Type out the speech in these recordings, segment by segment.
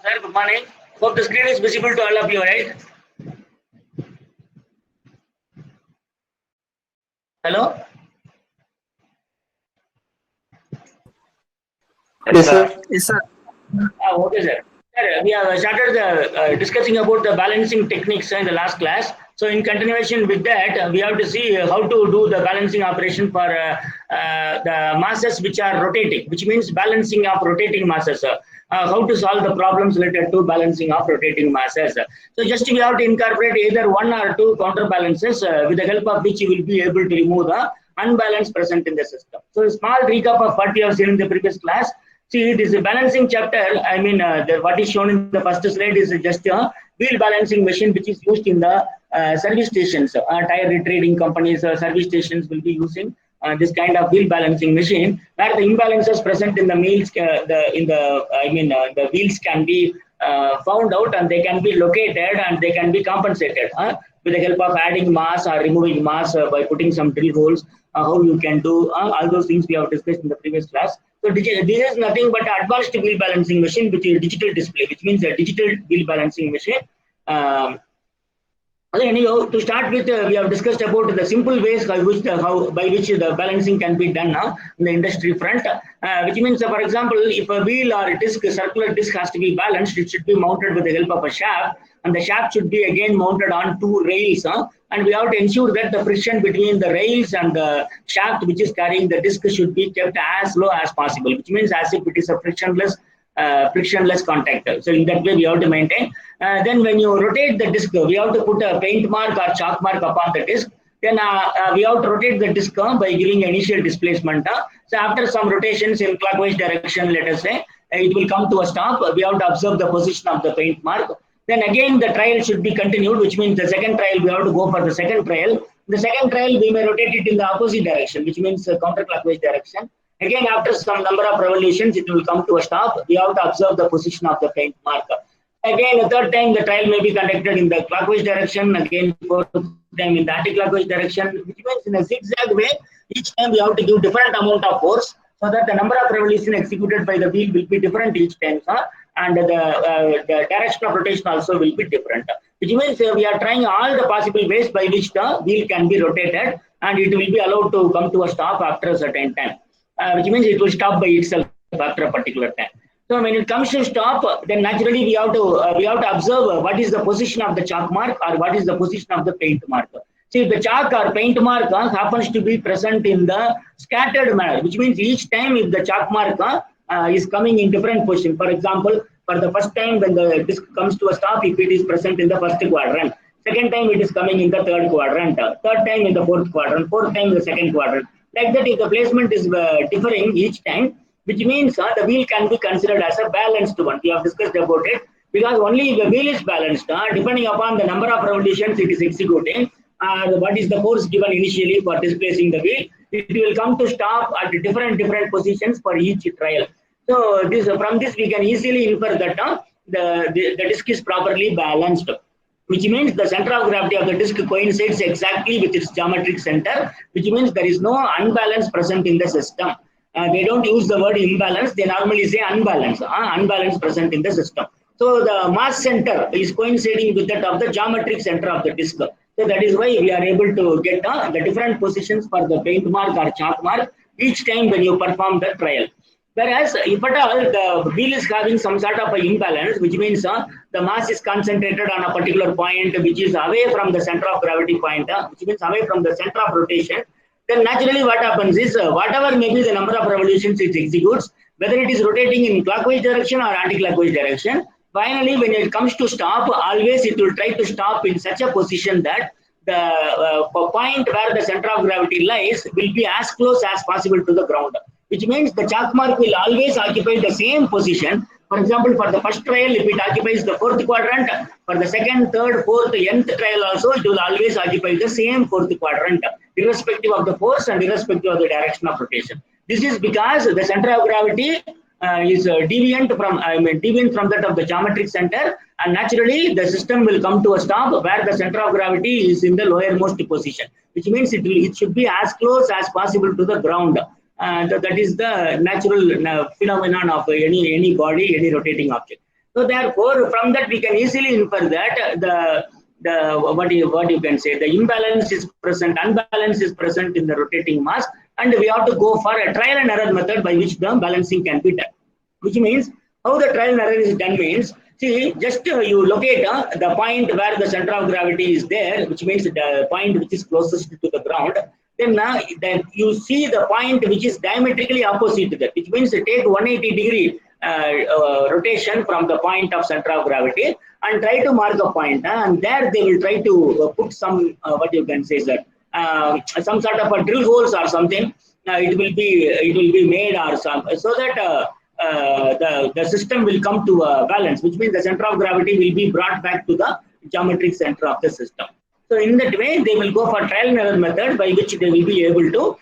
Sir, good morning. Hope the screen is visible to all of you, right? Hello? Yes, sir. Yes, sir. Okay, sir. Sir, we have started discussing about the balancing techniques in the last class. So, in continuation with that, we have to see how to do the balancing operation for the masses which are rotating, which means balancing of rotating masses. How to solve the problems related to balancing of rotating masses. So, just we have to incorporate either one or two counterbalances with the help of which you will be able to remove the unbalance present in the system. So, a small recap of what we have seen in the previous class. See, it is a balancing chapter. I mean, what is shown in the first slide is just a wheel balancing machine which is used in the service stations. Tire retreading companies, service stations will be using this kind of wheel balancing machine, where the imbalances present in the wheels, the wheels can be found out and they can be located and they can be compensated with the help of adding mass or removing mass by putting some drill holes. How you can do all those things we have discussed in the previous class. So this is nothing but advanced wheel balancing machine, which is digital display, which means a digital wheel balancing machine. Anyhow, to start with, we have discussed about the simple ways by which the balancing can be done in the industry front, which means, for example, if a wheel or a disc, circular disc has to be balanced, it should be mounted with the help of a shaft, and the shaft should be again mounted on two rails, and we have to ensure that the friction between the rails and the shaft which is carrying the disc should be kept as low as possible, which means as if it is a frictionless contact. So in that way we have to maintain. Then when you rotate the disc, we have to put a paint mark or chalk mark upon the disc. Then we have to rotate the disc by giving initial displacement. So after some rotations in clockwise direction, let us say, it will come to a stop. We have to observe the position of the paint mark. Then again the trial should be continued, which means the second trial we have to go for the second trial. The second trial we may rotate it in the opposite direction, which means counterclockwise direction. Again, after some number of revolutions, it will come to a stop. We have to observe the position of the paint marker. Again, the third time, the trial may be conducted in the clockwise direction. Again, fourth time in the anti-clockwise direction, which means in a zigzag way. Each time we have to give different amount of force, so that the number of revolutions executed by the wheel will be different each time, and the direction of rotation also will be different. Which means we are trying all the possible ways by which the wheel can be rotated, and it will be allowed to come to a stop after a certain time. Which means it will stop by itself after a particular time. So when it comes to stop, then naturally we have to observe what is the position of the chalk mark or what is the position of the paint mark. See, if the chalk or paint mark happens to be present in the scattered manner, which means each time if the chalk mark is coming in different position. For example, for the first time when the disc comes to a stop, if it is present in the first quadrant, second time it is coming in the third quadrant, third time in the fourth quadrant, fourth time in the second quadrant. Like that, if the placement is differing each time, which means the wheel can be considered as a balanced one. We have discussed about it, because only if the wheel is balanced, depending upon the number of revolutions it is executing, what is the force given initially for displacing the wheel, it will come to stop at different positions for each trial. So from this we can easily infer that the disc is properly balanced, which means the center of gravity of the disc coincides exactly with its geometric center, which means there is no unbalance present in the system. They don't use the word imbalance, they normally say unbalance, unbalance present in the system. So the mass center is coinciding with that of the geometric center of the disc. So that is why we are able to get the different positions for the paint mark or chalk mark each time when you perform the trial. Whereas if at all the wheel is having some sort of an imbalance, which means the mass is concentrated on a particular point which is away from the center of gravity point, which means away from the center of rotation, then naturally what happens is whatever may be the number of revolutions it executes, whether it is rotating in clockwise direction or anti-clockwise direction, finally when it comes to stop, always it will try to stop in such a position that the point where the center of gravity lies will be as close as possible to the ground. Which means the chalk mark will always occupy the same position. For example, for the first trial, if it occupies the fourth quadrant, for the second, third, fourth, nth trial also, it will always occupy the same fourth quadrant, irrespective of the force and irrespective of the direction of rotation. This is because the center of gravity is deviant from that of the geometric center, and naturally the system will come to a stop where the center of gravity is in the lowermost position, which means it should be as close as possible to the ground. That is the natural phenomenon of any body, any rotating object. So therefore, from that we can easily infer that what you can say, the imbalance is present, unbalance is present in the rotating mass, and we have to go for a trial and error method by which the balancing can be done. Which means, how the trial and error is done means, see, just you locate the point where the center of gravity is there, which means the point which is closest to the ground. Then you see the point which is diametrically opposite to that, which means take 180-degree rotation from the point of center of gravity and try to mark a point, and there they will try to put some what you can say, sir, some sort of a drill holes or something. It will be made or some, so that the system will come to a balance, which means the center of gravity will be brought back to the geometric center of the system. So in that way, they will go for trial and error method by which they will be able to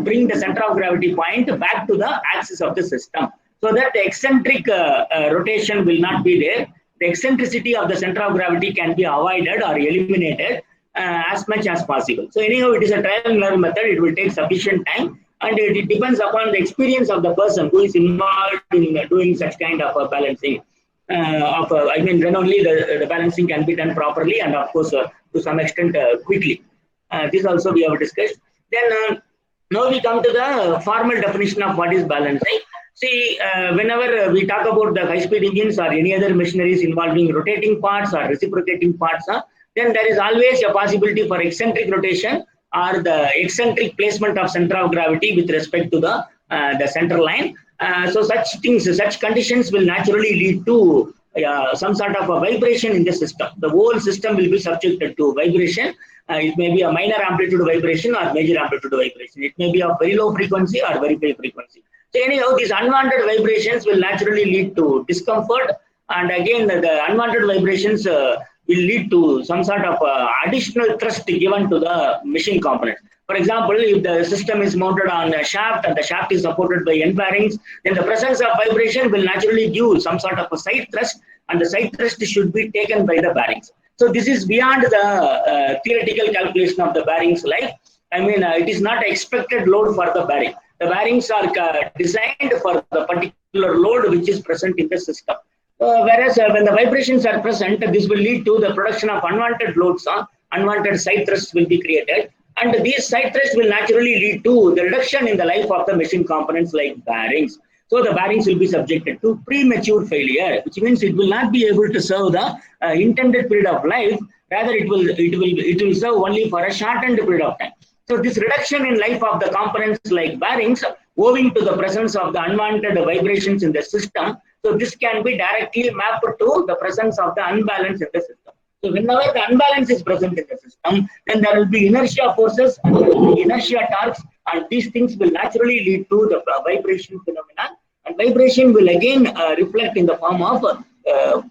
bring the center of gravity point back to the axis of the system, so that the eccentric rotation will not be there. The eccentricity of the center of gravity can be avoided or eliminated as much as possible. So anyhow, it is a trial and error method. It will take sufficient time, and it depends upon the experience of the person who is involved in doing such kind of balancing. Then only the balancing can be done properly, and of course to some extent quickly. This also we have discussed. Then now we come to the formal definition of what is balancing. See, whenever we talk about the high-speed engines or any other machineries involving rotating parts or reciprocating parts, then there is always a possibility for eccentric rotation or the eccentric placement of center of gravity with respect to the center line. So such things, such conditions will naturally lead to some sort of a vibration in the system. The whole system will be subjected to vibration. It may be a minor amplitude vibration or major amplitude vibration. It may be of very low frequency or very high frequency. So anyhow, these unwanted vibrations will naturally lead to discomfort, and again the unwanted vibrations will lead to some sort of additional thrust given to the machine component. For example, if the system is mounted on a shaft and the shaft is supported by end bearings, then the presence of vibration will naturally give some sort of a side thrust, and the side thrust should be taken by the bearings. So this is beyond the theoretical calculation of the bearings life. It is not expected load for the bearing. The bearings are designed for the particular load which is present in the system. Whereas when the vibrations are present, this will lead to the production of unwanted loads. Unwanted side thrusts will be created, and these side thrusts will naturally lead to the reduction in the life of the machine components like bearings. So the bearings will be subjected to premature failure, which means it will not be able to serve the intended period of life. Rather, it will serve only for a shortened period of time. So this reduction in life of the components like bearings, owing to the presence of the unwanted vibrations in the system, so this can be directly mapped to the presence of the unbalance in the system. So whenever the unbalance is present in the system, then there will be inertia forces and there will be inertia torques, and these things will naturally lead to the vibration phenomenon, and vibration will again reflect in the form of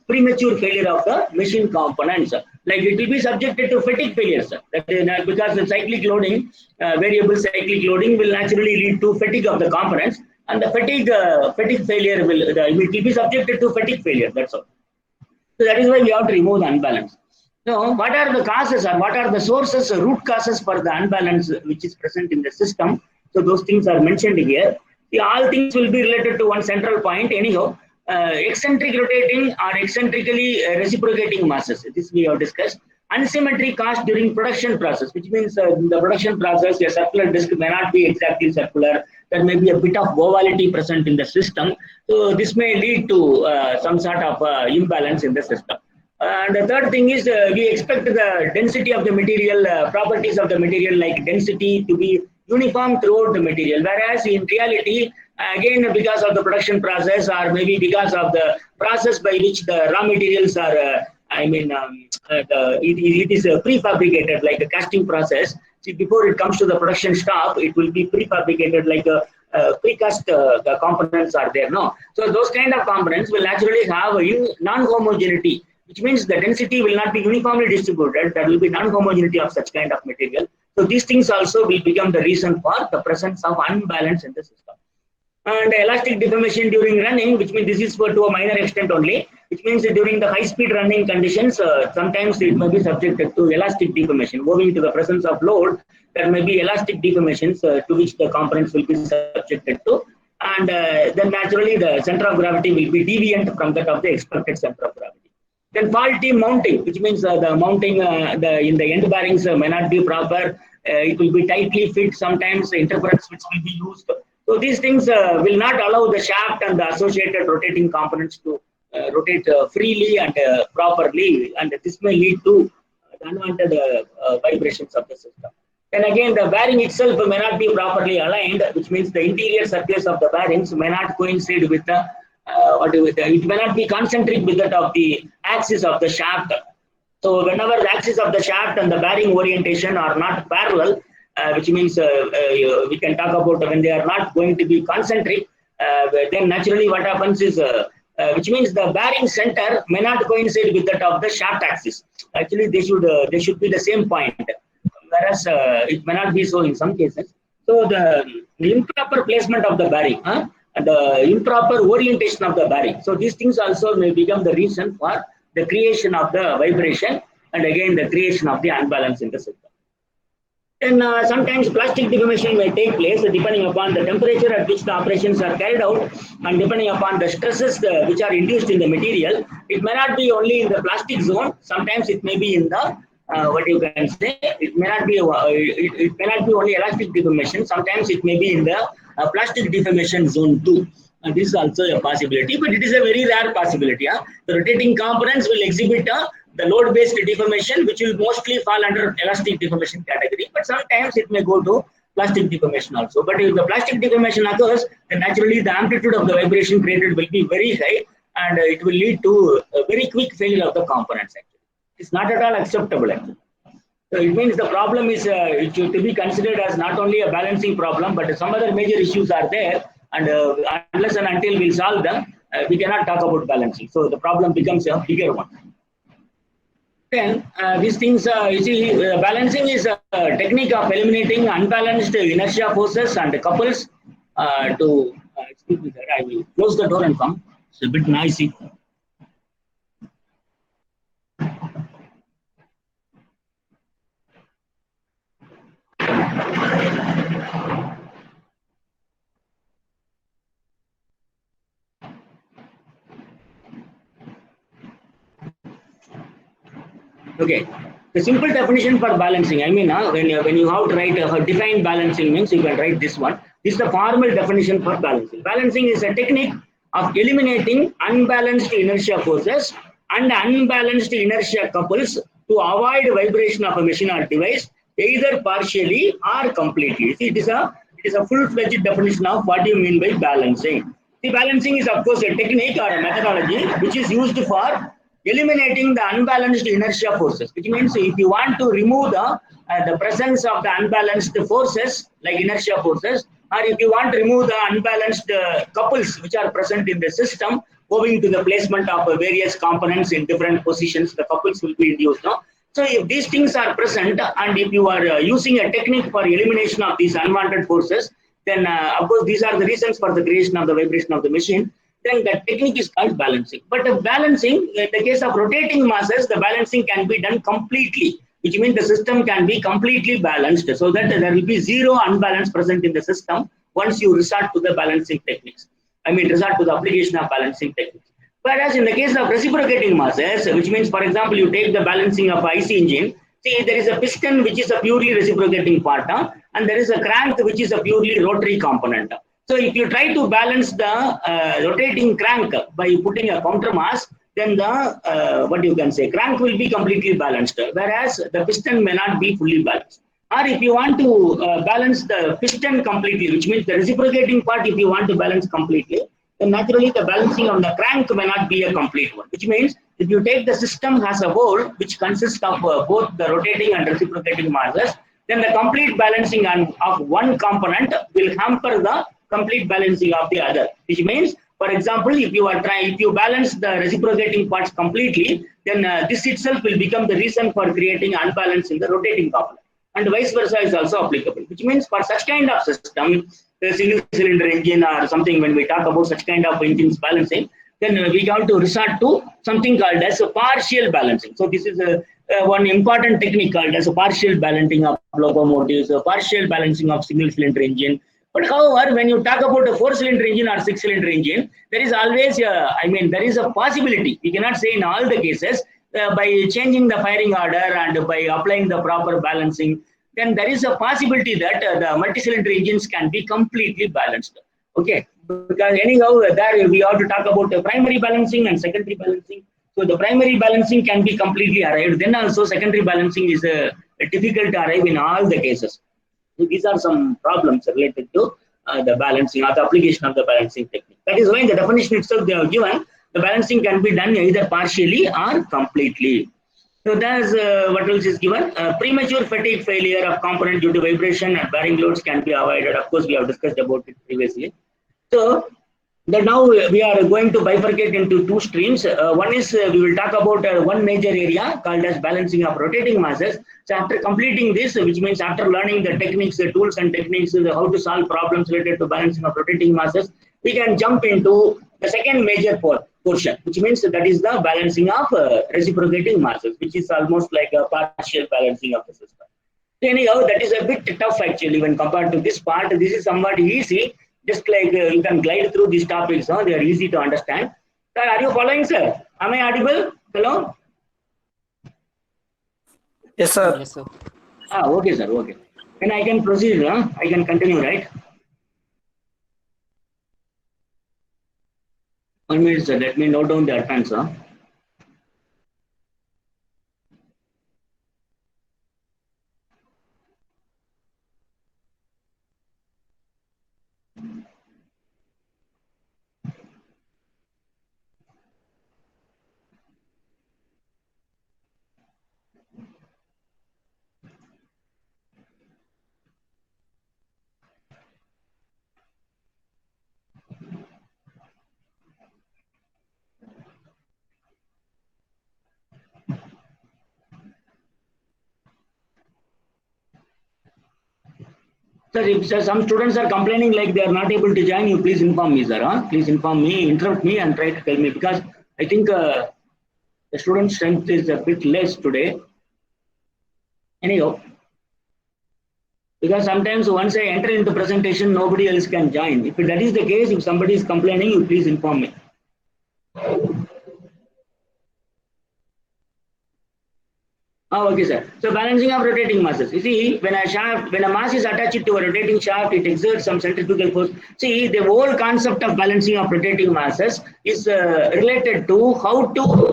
premature failure of the machine components. Like it will be subjected to fatigue failures, because the cyclic loading, variable cyclic loading will naturally lead to fatigue of the components, and the fatigue failure it will be subjected to fatigue failure. That's all. So that is why we have to remove the unbalance. So what are the causes, or what are the sources, root causes for the unbalance which is present in the system? So those things are mentioned here. All things will be related to one central point. Anyhow, eccentric rotating or eccentrically reciprocating masses, this we have discussed. Unsymmetry caused during production process, which means in the production process, a circular disc may not be exactly circular. There may be a bit of ovality present in the system. So this may lead to some sort of imbalance in the system. And the third thing is we expect the density of the material, properties of the material like density to be uniform throughout the material. Whereas in reality, again, because of the production process, or maybe because of the process by which the raw materials are, it is prefabricated like a casting process. See, before it comes to the production stop, it will be prefabricated like a precast the components are there. No, so those kind of components will naturally have a non-homogeneity, which means the density will not be uniformly distributed. There will be non-homogeneity of such kind of material. So these things also will become the reason for the presence of unbalance in the system. And elastic deformation during running, which means this is to a minor extent only, which means during the high-speed running conditions, sometimes it may be subjected to elastic deformation. Owing to the presence of load, there may be elastic deformations to which the components will be subjected to. and then naturally the center of gravity will be deviant from that of the expected center of gravity. Then faulty mounting, which means the mounting in the end bearings may not be proper. It will be tightly fit. Sometimes interference which will be used. So these things will not allow the shaft and the associated rotating components to rotate freely and properly, and this may lead to unwanted vibrations of the system. And again, the bearing itself may not be properly aligned, which means the interior surface of the bearings may not coincide with the it may not be concentric with that of the axis of the shaft. So whenever the axis of the shaft and the bearing orientation are not parallel, which means we can talk about when they are not going to be concentric, then naturally what happens is, which means the bearing center may not coincide with that of the shaft axis. Actually, they should be the same point, whereas it may not be so in some cases. So the improper placement of the bearing, and the improper orientation of the bearing. So these things also may become the reason for the creation of the vibration, and again the creation of the unbalance in the system. Then sometimes plastic deformation may take place depending upon the temperature at which the operations are carried out, and depending upon the stresses which are induced in the material. It may not be only in the plastic zone. Sometimes it may be in the what you can say. It may not be it may not be only elastic deformation. Sometimes it may be in the plastic deformation zone too. And this is also a possibility, but it is a very rare possibility. The rotating components will exhibit the load-based deformation, which will mostly fall under elastic deformation category, but sometimes it may go to plastic deformation also. But if the plastic deformation occurs, then naturally the amplitude of the vibration created will be very high, and it will lead to a very quick failure of the components. Actually, it's not at all acceptable. Actually. So it means the problem is it should be considered as not only a balancing problem, but some other major issues are there, and unless and until we solve them, we cannot talk about balancing. So the problem becomes a bigger one. Then these things, you see, balancing is a technique of eliminating unbalanced inertia forces and couples. Excuse me, sir, I will close the door and come. It's a bit noisy. Okay, the simple definition for balancing, I mean, when you have to write define balancing means you can write this one. This is the formal definition for balancing. Balancing is a technique of eliminating unbalanced inertia forces and unbalanced inertia couples to avoid vibration of a machine or device, either partially or completely. See, it is a full-fledged definition of what you mean by balancing. The balancing is of course a technique or a methodology which is used for eliminating the unbalanced inertia forces, which means if you want to remove the presence of the unbalanced forces like inertia forces, or if you want to remove the unbalanced couples which are present in the system owing to the placement of various components in different positions, the couples will be induced. No? So if these things are present, and if you are using a technique for elimination of these unwanted forces, then of course these are the reasons for the creation of the vibration of the machine. Then the technique is called balancing. But the balancing, in the case of rotating masses, the balancing can be done completely, which means the system can be completely balanced, so that there will be zero unbalance present in the system once you resort to the balancing techniques. I mean, resort to the application of balancing techniques. Whereas in the case of reciprocating masses, which means, for example, you take the balancing of IC engine, see, there is a piston which is a purely reciprocating part, and there is a crank which is a purely rotary component. So if you try to balance the rotating crank by putting a counter mass, then the what you can say, crank will be completely balanced, whereas the piston may not be fully balanced. Or if you want to balance the piston completely, which means the reciprocating part, if you want to balance completely, then naturally the balancing on the crank may not be a complete one. Which means if you take the system as a whole, which consists of both the rotating and reciprocating masses, then the complete balancing of one component will hamper the complete balancing of the other. Which means, for example, if you balance the reciprocating parts completely, then this itself will become the reason for creating unbalance in the rotating component. And vice versa is also applicable. Which means for such kind of system, the single cylinder engine or something, when we talk about such kind of engines balancing, then we have to resort to something called as a partial balancing. So this is one important technique called as a partial balancing of locomotives, a partial balancing of single cylinder engine, But however, when you talk about a 4-cylinder engine or 6-cylinder engine, there is always, there is a possibility. We cannot say in all the cases, by changing the firing order and by applying the proper balancing, then there is a possibility that the multi-cylinder engines can be completely balanced. Okay, because anyhow, there we have to talk about the primary balancing and secondary balancing. So the primary balancing can be completely arrived. Then also secondary balancing is difficult to arrive in all the cases. So these are some problems related to the balancing or the application of the balancing technique. That is why in the definition itself they have given the balancing can be done either partially or completely. So that's what else is given. Premature fatigue failure of component due to vibration and bearing loads can be avoided. Of course, we have discussed about it previously. So that now we are going to bifurcate into two streams. One is we will talk about one major area called as balancing of rotating masses. So after completing this, which means after learning the techniques, the tools and techniques, how to solve problems related to balancing of rotating masses, we can jump into the second major portion, which means that is the balancing of reciprocating masses, which is almost like a partial balancing of the system. So anyhow, that is a bit tough actually when compared to this part. This is somewhat easy. Just like you can glide through these topics, they are easy to understand. Sir, are you following, sir? Am I audible? Hello? Yes, sir. Yes, sir. Okay, sir. Okay. Then I can proceed. I can continue, right? 1 minute, sir. Let me note down the advance. Sir, if some students are complaining like they are not able to join, you please inform me, sir. Please inform me, interrupt me and try to tell me, because I think the student strength is a bit less today. Anyhow, because sometimes once I enter into presentation, nobody else can join. If that is the case, if somebody is complaining, you please inform me. Okay, sir. So balancing of rotating masses. You see, when a mass is attached to a rotating shaft, it exerts some centrifugal force. See, the whole concept of balancing of rotating masses is related to how to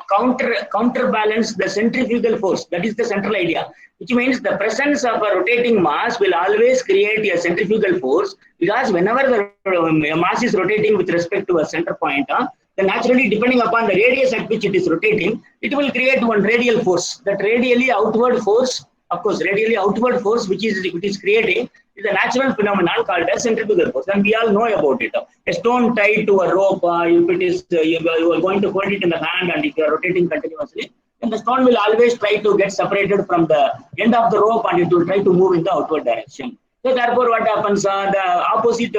counterbalance the centrifugal force. That is the central idea. Which means the presence of a rotating mass will always create a centrifugal force, because whenever the mass is rotating with respect to a center point, then naturally, depending upon the radius at which it is rotating, it will create one radial force. That radially outward force, of course, radially outward force which it is creating is a natural phenomenon called as centrifugal force, and we all know about it. A stone tied to a rope, if it is you are going to hold it in the hand, and if you are rotating continuously, then the stone will always try to get separated from the end of the rope, and it will try to move in the outward direction. So therefore, what happens? In the opposite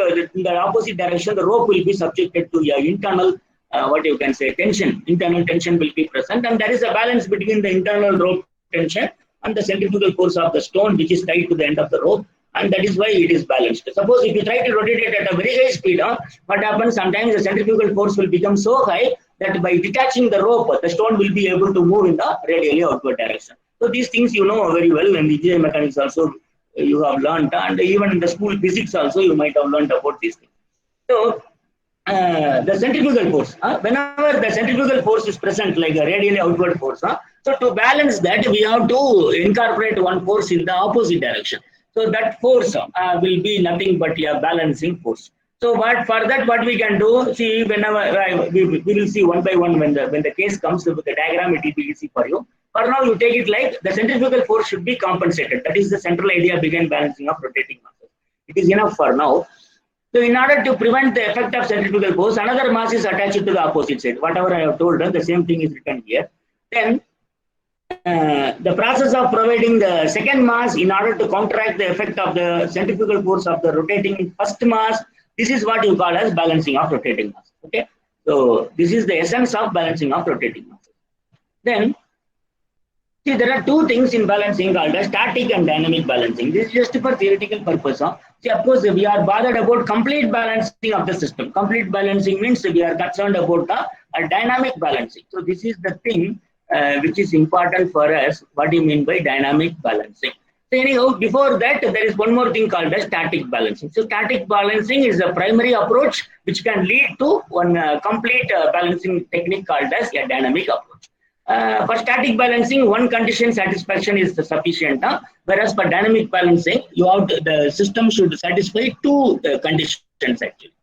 direction, the rope will be subjected to internal internal tension will be present, and there is a balance between the internal rope tension and the centrifugal force of the stone which is tied to the end of the rope, and that is why it is balanced. Suppose if you try to rotate it at a very high speed, what happens? Sometimes the centrifugal force will become so high that by detaching the rope, the stone will be able to move in the radially outward direction. So these things you know very well, and engineering mechanics also you have learned, and even in the school physics also you might have learned about these things. So the centrifugal force, whenever the centrifugal force is present, like a radially outward force, so to balance that, we have to incorporate one force in the opposite direction. So that force will be nothing but a balancing force. So for that, what we can do, see, whenever we will see one by one when the case comes with the diagram, it will be easy for you. For now, you take it like the centrifugal force should be compensated. That is the central idea behind balancing of rotating masses. It is enough for now. So in order to prevent the effect of centrifugal force, another mass is attached to the opposite side. Whatever I have told, the same thing is written here. Then the process of providing the second mass in order to counteract the effect of the centrifugal force of the rotating first mass, this is what you call as balancing of rotating mass. Okay, so this is the essence of balancing of rotating mass. Then see, there are two things in balancing called as static and dynamic balancing. This is just for theoretical purpose. See, of course, we are bothered about complete balancing of the system. Complete balancing means we are concerned about the dynamic balancing. So this is the thing which is important for us. What do you mean by dynamic balancing? So anyhow, before that, there is one more thing called as static balancing. So static balancing is a primary approach which can lead to one complete balancing technique called as a dynamic approach. For static balancing, one condition satisfaction is sufficient. Whereas for dynamic balancing, the system should satisfy two conditions actually.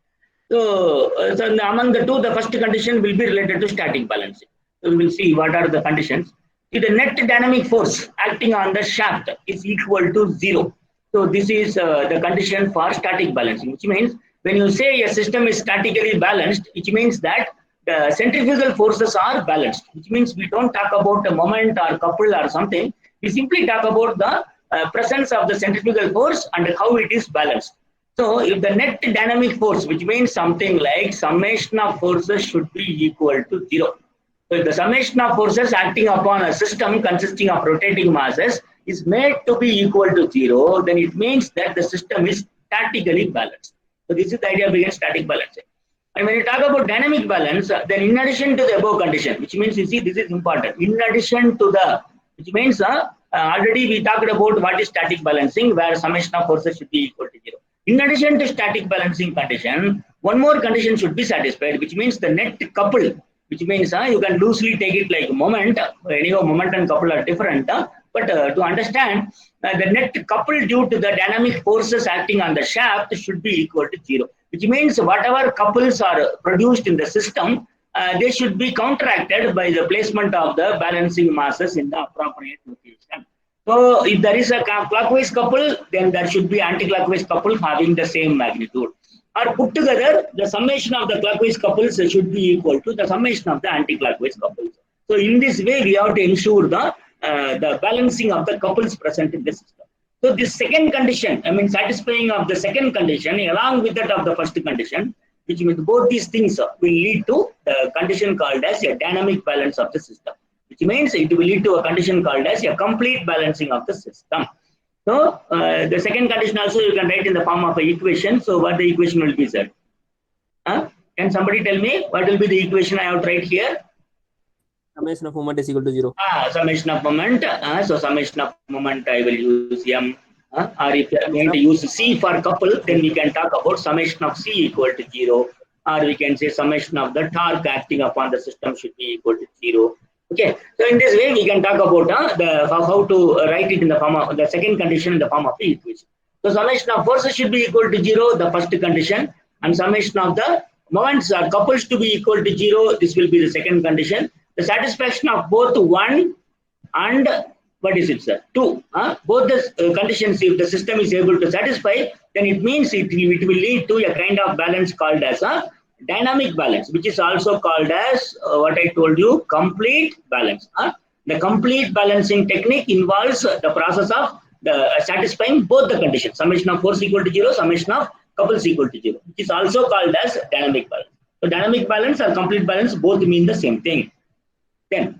So among the two, the first condition will be related to static balancing. So we will see what are the conditions. The net dynamic force acting on the shaft is equal to 0. So this is the condition for static balancing, which means when you say a system is statically balanced, it means that the centrifugal forces are balanced, which means we don't talk about a moment or couple or something. We simply talk about the presence of the centrifugal force and how it is balanced. So if the net dynamic force, which means something like summation of forces should be equal to 0. So if the summation of forces acting upon a system consisting of rotating masses is made to be equal to 0, then it means that the system is statically balanced. So this is the idea behind static balancing. And when you talk about dynamic balance, then in addition to the above condition, which means, you see, this is important. In addition to the, which means already we talked about what is static balancing, where summation of forces should be equal to 0. In addition to static balancing condition, one more condition should be satisfied, which means the net couple, which means you can loosely take it like moment. Anyhow, moment and couple are different. But to understand, the net couple due to the dynamic forces acting on the shaft should be equal to 0. Which means whatever couples are produced in the system, they should be counteracted by the placement of the balancing masses in the appropriate location. So if there is a clockwise couple, then there should be anti-clockwise couple having the same magnitude. Or put together, the summation of the clockwise couples should be equal to the summation of the anti-clockwise couples. So in this way, we have to ensure the balancing of the couples present in the system. So this second condition, satisfying of the second condition along with that of the first condition, which means both these things will lead to the condition called as a dynamic balance of the system, which means it will lead to a condition called as a complete balancing of the system. So the second condition also you can write in the form of an equation. So what the equation will be, sir? Can somebody tell me what will be the equation I have to write here? Summation of moment is equal to 0. Summation of moment. So summation of moment I will use M. Or if you are going to use C for couple, then we can talk about summation of C equal to 0. Or we can say summation of the torque acting upon the system should be equal to 0. Okay. So in this way, we can talk about how to write it in the form of the second condition in the form of the equation. So summation of forces should be equal to 0, the first condition, and summation of the moments or couples to be equal to 0. This will be the second condition. The satisfaction of both 1 and what is it, sir? 2. Both the conditions, if the system is able to satisfy, then it means it will lead to a kind of balance called as a dynamic balance, which is also called as what I told you, complete balance. The complete balancing technique involves the process of the satisfying both the conditions, summation of force equal to 0, summation of couples equal to 0, which is also called as dynamic balance. So dynamic balance or complete balance both mean the same thing. Then,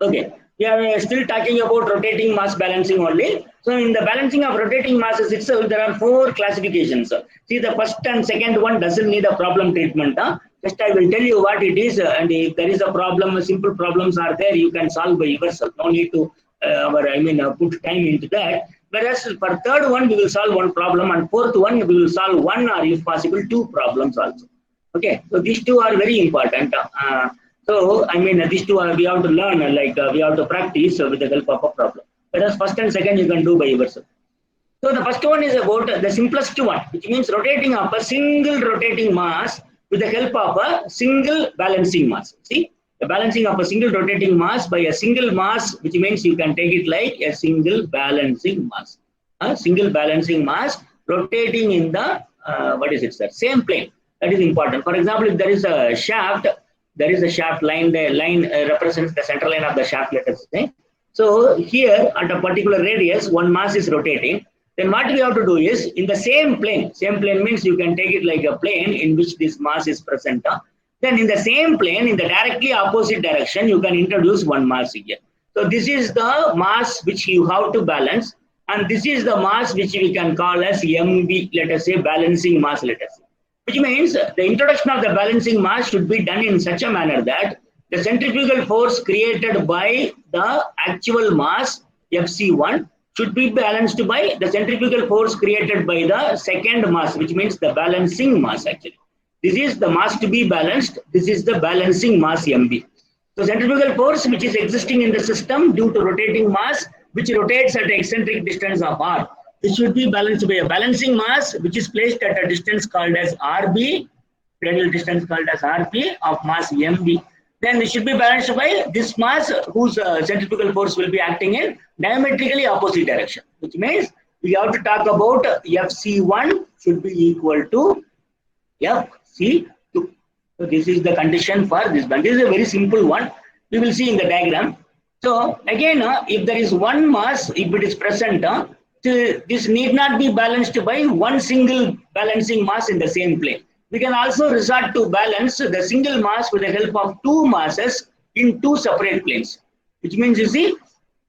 okay, we are still talking about rotating mass balancing only. So in the balancing of rotating masses itself, there are 4 classifications. See, the first and second one doesn't need a problem treatment. Just I will tell you what it is, and if there is a problem, simple problems are there, you can solve by yourself. No need to put time into that. Whereas for third one, we will solve one problem, and fourth one, we will solve one or if possible 2 problems also. Okay, so these 2 are very important. So, these 2 we have to learn, we have to practice with the help of a problem. Whereas first and second you can do by yourself. So the first one is about the simplest one, which means rotating up a single rotating mass with the help of a single balancing mass. See, the balancing of a single rotating mass by a single mass, which means you can take it like a single balancing mass. A single balancing mass rotating in the, same plane. That is important. For example, if there is a shaft, line, the line represents the center line of the shaft, let us say. So here at a particular radius, one mass is rotating. Then what we have to do is in the same plane means you can take it like a plane in which this mass is present. Then in the same plane, in the directly opposite direction, you can introduce one mass here. So this is the mass which you have to balance. and this is the mass which we can call as MB, let us say balancing mass, let us say. Which means the introduction of the balancing mass should be done in such a manner that the centrifugal force created by the actual mass FC1 should be balanced by the centrifugal force created by the second mass, which means the balancing mass actually. This is the mass to be balanced. This is the balancing mass MB. So centrifugal force which is existing in the system due to rotating mass which rotates at an eccentric distance of r. This should be balanced by a balancing mass which is placed at a distance called as RB, radial distance called as RP of mass MB. Then it should be balanced by this mass whose centrifugal force will be acting in diametrically opposite direction. Which means we have to talk about FC1 should be equal to FC2. So this is the condition for this one. This is a very simple one. We will see in the diagram. So again, if there is one mass, if it is present, this need not be balanced by one single balancing mass in the same plane. We can also resort to balance the single mass with the help of two masses in two separate planes. Which means you see,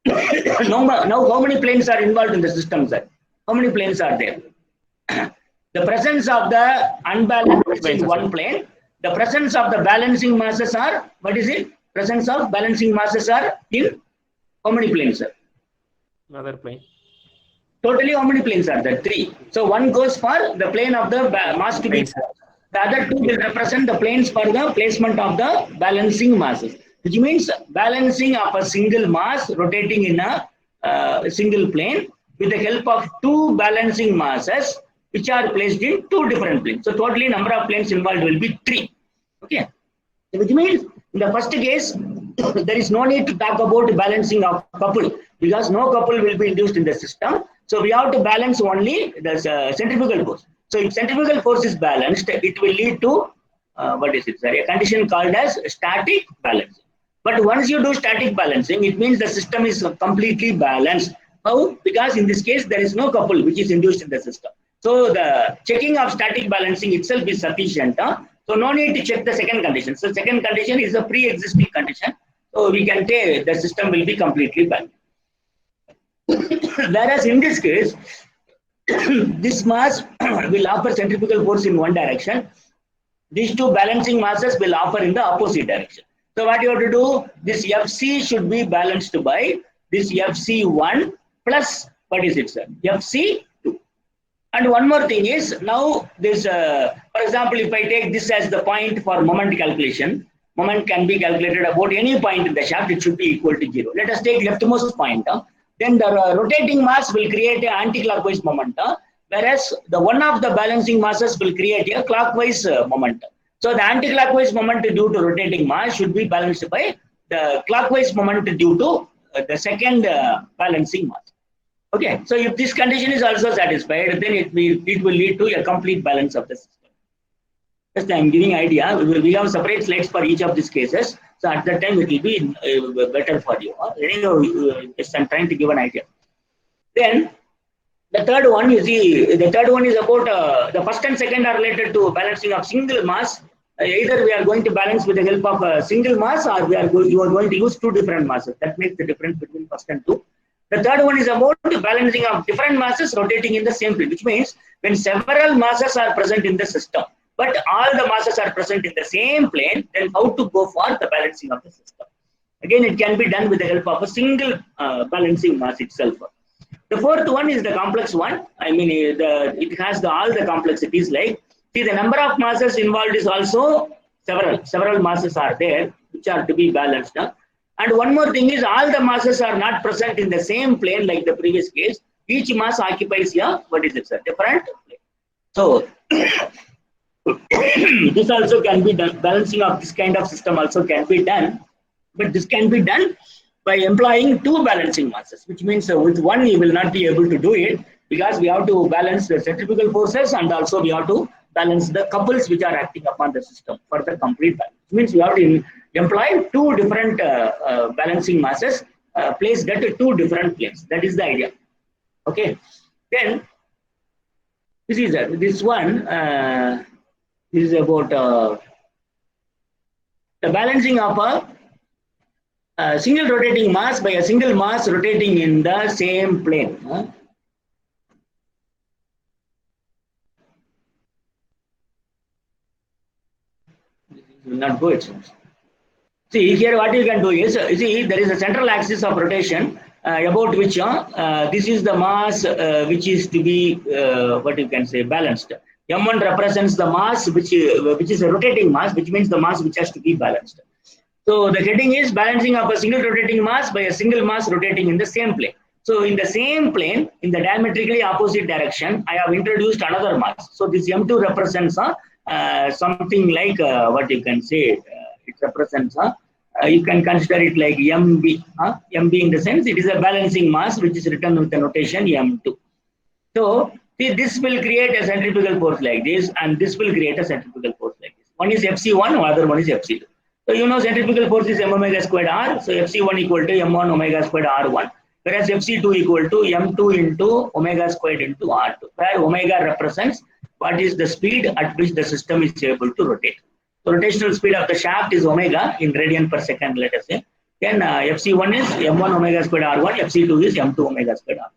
now how many planes are involved in the system, sir? How many planes are there? The presence of the unbalanced in one plane. The presence of the balancing masses are, what is it? Presence of balancing masses are in how many planes, sir? Another plane. Totally how many planes are there? 3. So one goes for the plane of the mass to be. The other 2 will represent the planes for the placement of the balancing masses. Which means balancing of a single mass rotating in a single plane with the help of 2 balancing masses which are placed in 2 different planes. So totally number of planes involved will be 3. Okay. Which means in the first case, there is no need to talk about balancing of couple because no couple will be induced in the system. So we have to balance only the centrifugal force. So if centrifugal force is balanced, it will lead to a condition called as static balancing. But once you do static balancing, it means the system is completely balanced. How? Because in this case, there is no couple which is induced in the system. So the checking of static balancing itself is sufficient. So no need to check the second condition. So second condition is a pre-existing condition. So we can say the system will be completely balanced. Whereas in this case, this mass will offer centrifugal force in one direction. These 2 balancing masses will offer in the opposite direction. So what you have to do, this FC should be balanced by this FC1 plus, what is it, sir? FC2. And one more thing is, now this, for example, if I take this as the point for moment calculation, moment can be calculated about any point in the shaft, it should be equal to 0. Let us take leftmost point. Then the rotating mass will create an anti-clockwise moment, whereas the one of the balancing masses will create a clockwise moment. So the anti-clockwise moment due to rotating mass should be balanced by the clockwise moment due to the second balancing mass. Okay, so if this condition is also satisfied, then it will lead to a complete balance of the system. Just I am giving idea. We have separate slides for each of these cases. So at that time it will be better for you. Just I'm trying to give an idea. Then the third one is about the first and second are related to balancing of single mass. Either we are going to balance with the help of a single mass, or you are going to use 2 different masses. That makes the difference between first and 2. The third one is about balancing of different masses rotating in the same plane, which means when several masses are present in the system, but all the masses are present in the same plane, then how to go for the balancing of the system? Again, it can be done with the help of a single balancing mass itself. The fourth one is the complex one. I mean, it has all the complexities like, see, the number of masses involved is also several masses are there, which are to be balanced. And one more thing is all the masses are not present in the same plane like the previous case. Each mass occupies a, different plane. So, this also can be done, balancing of this kind of system also can be done, but this can be done by employing 2 balancing masses, which means with one you will not be able to do it because we have to balance the centrifugal forces and also we have to balance the couples which are acting upon the system for the complete balance. It means we have to employ 2 different balancing masses placed at 2 different planes. That is the idea. Okay. Then this is this one. This is about the balancing of a single rotating mass by a single mass rotating in the same plane. will not go, it seems. See, here what you can do is, you see, there is a central axis of rotation about which this is the mass which is to be, what you can say, balanced. M1 represents the mass which is a rotating mass, which means the mass which has to be balanced. So the heading is balancing of a single rotating mass by a single mass rotating in the same plane. So in the same plane, in the diametrically opposite direction, I have introduced another mass. So this M2 represents something like what you can say, it represents, you can consider it like MB. MB in the sense it is a balancing mass which is written with the notation M2. So see, this will create a centrifugal force like this, and this will create a centrifugal force like this. One is Fc1, other one is Fc2. So you know centrifugal force is m omega squared r. So Fc1 equal to m1 omega squared r1. Whereas Fc2 equal to m2 into omega squared into r2, where omega represents what is the speed at which the system is able to rotate. So rotational speed of the shaft is omega in radian per second, let us say. Then Fc1 is m1 omega squared r1, Fc2 is m2 omega squared r2.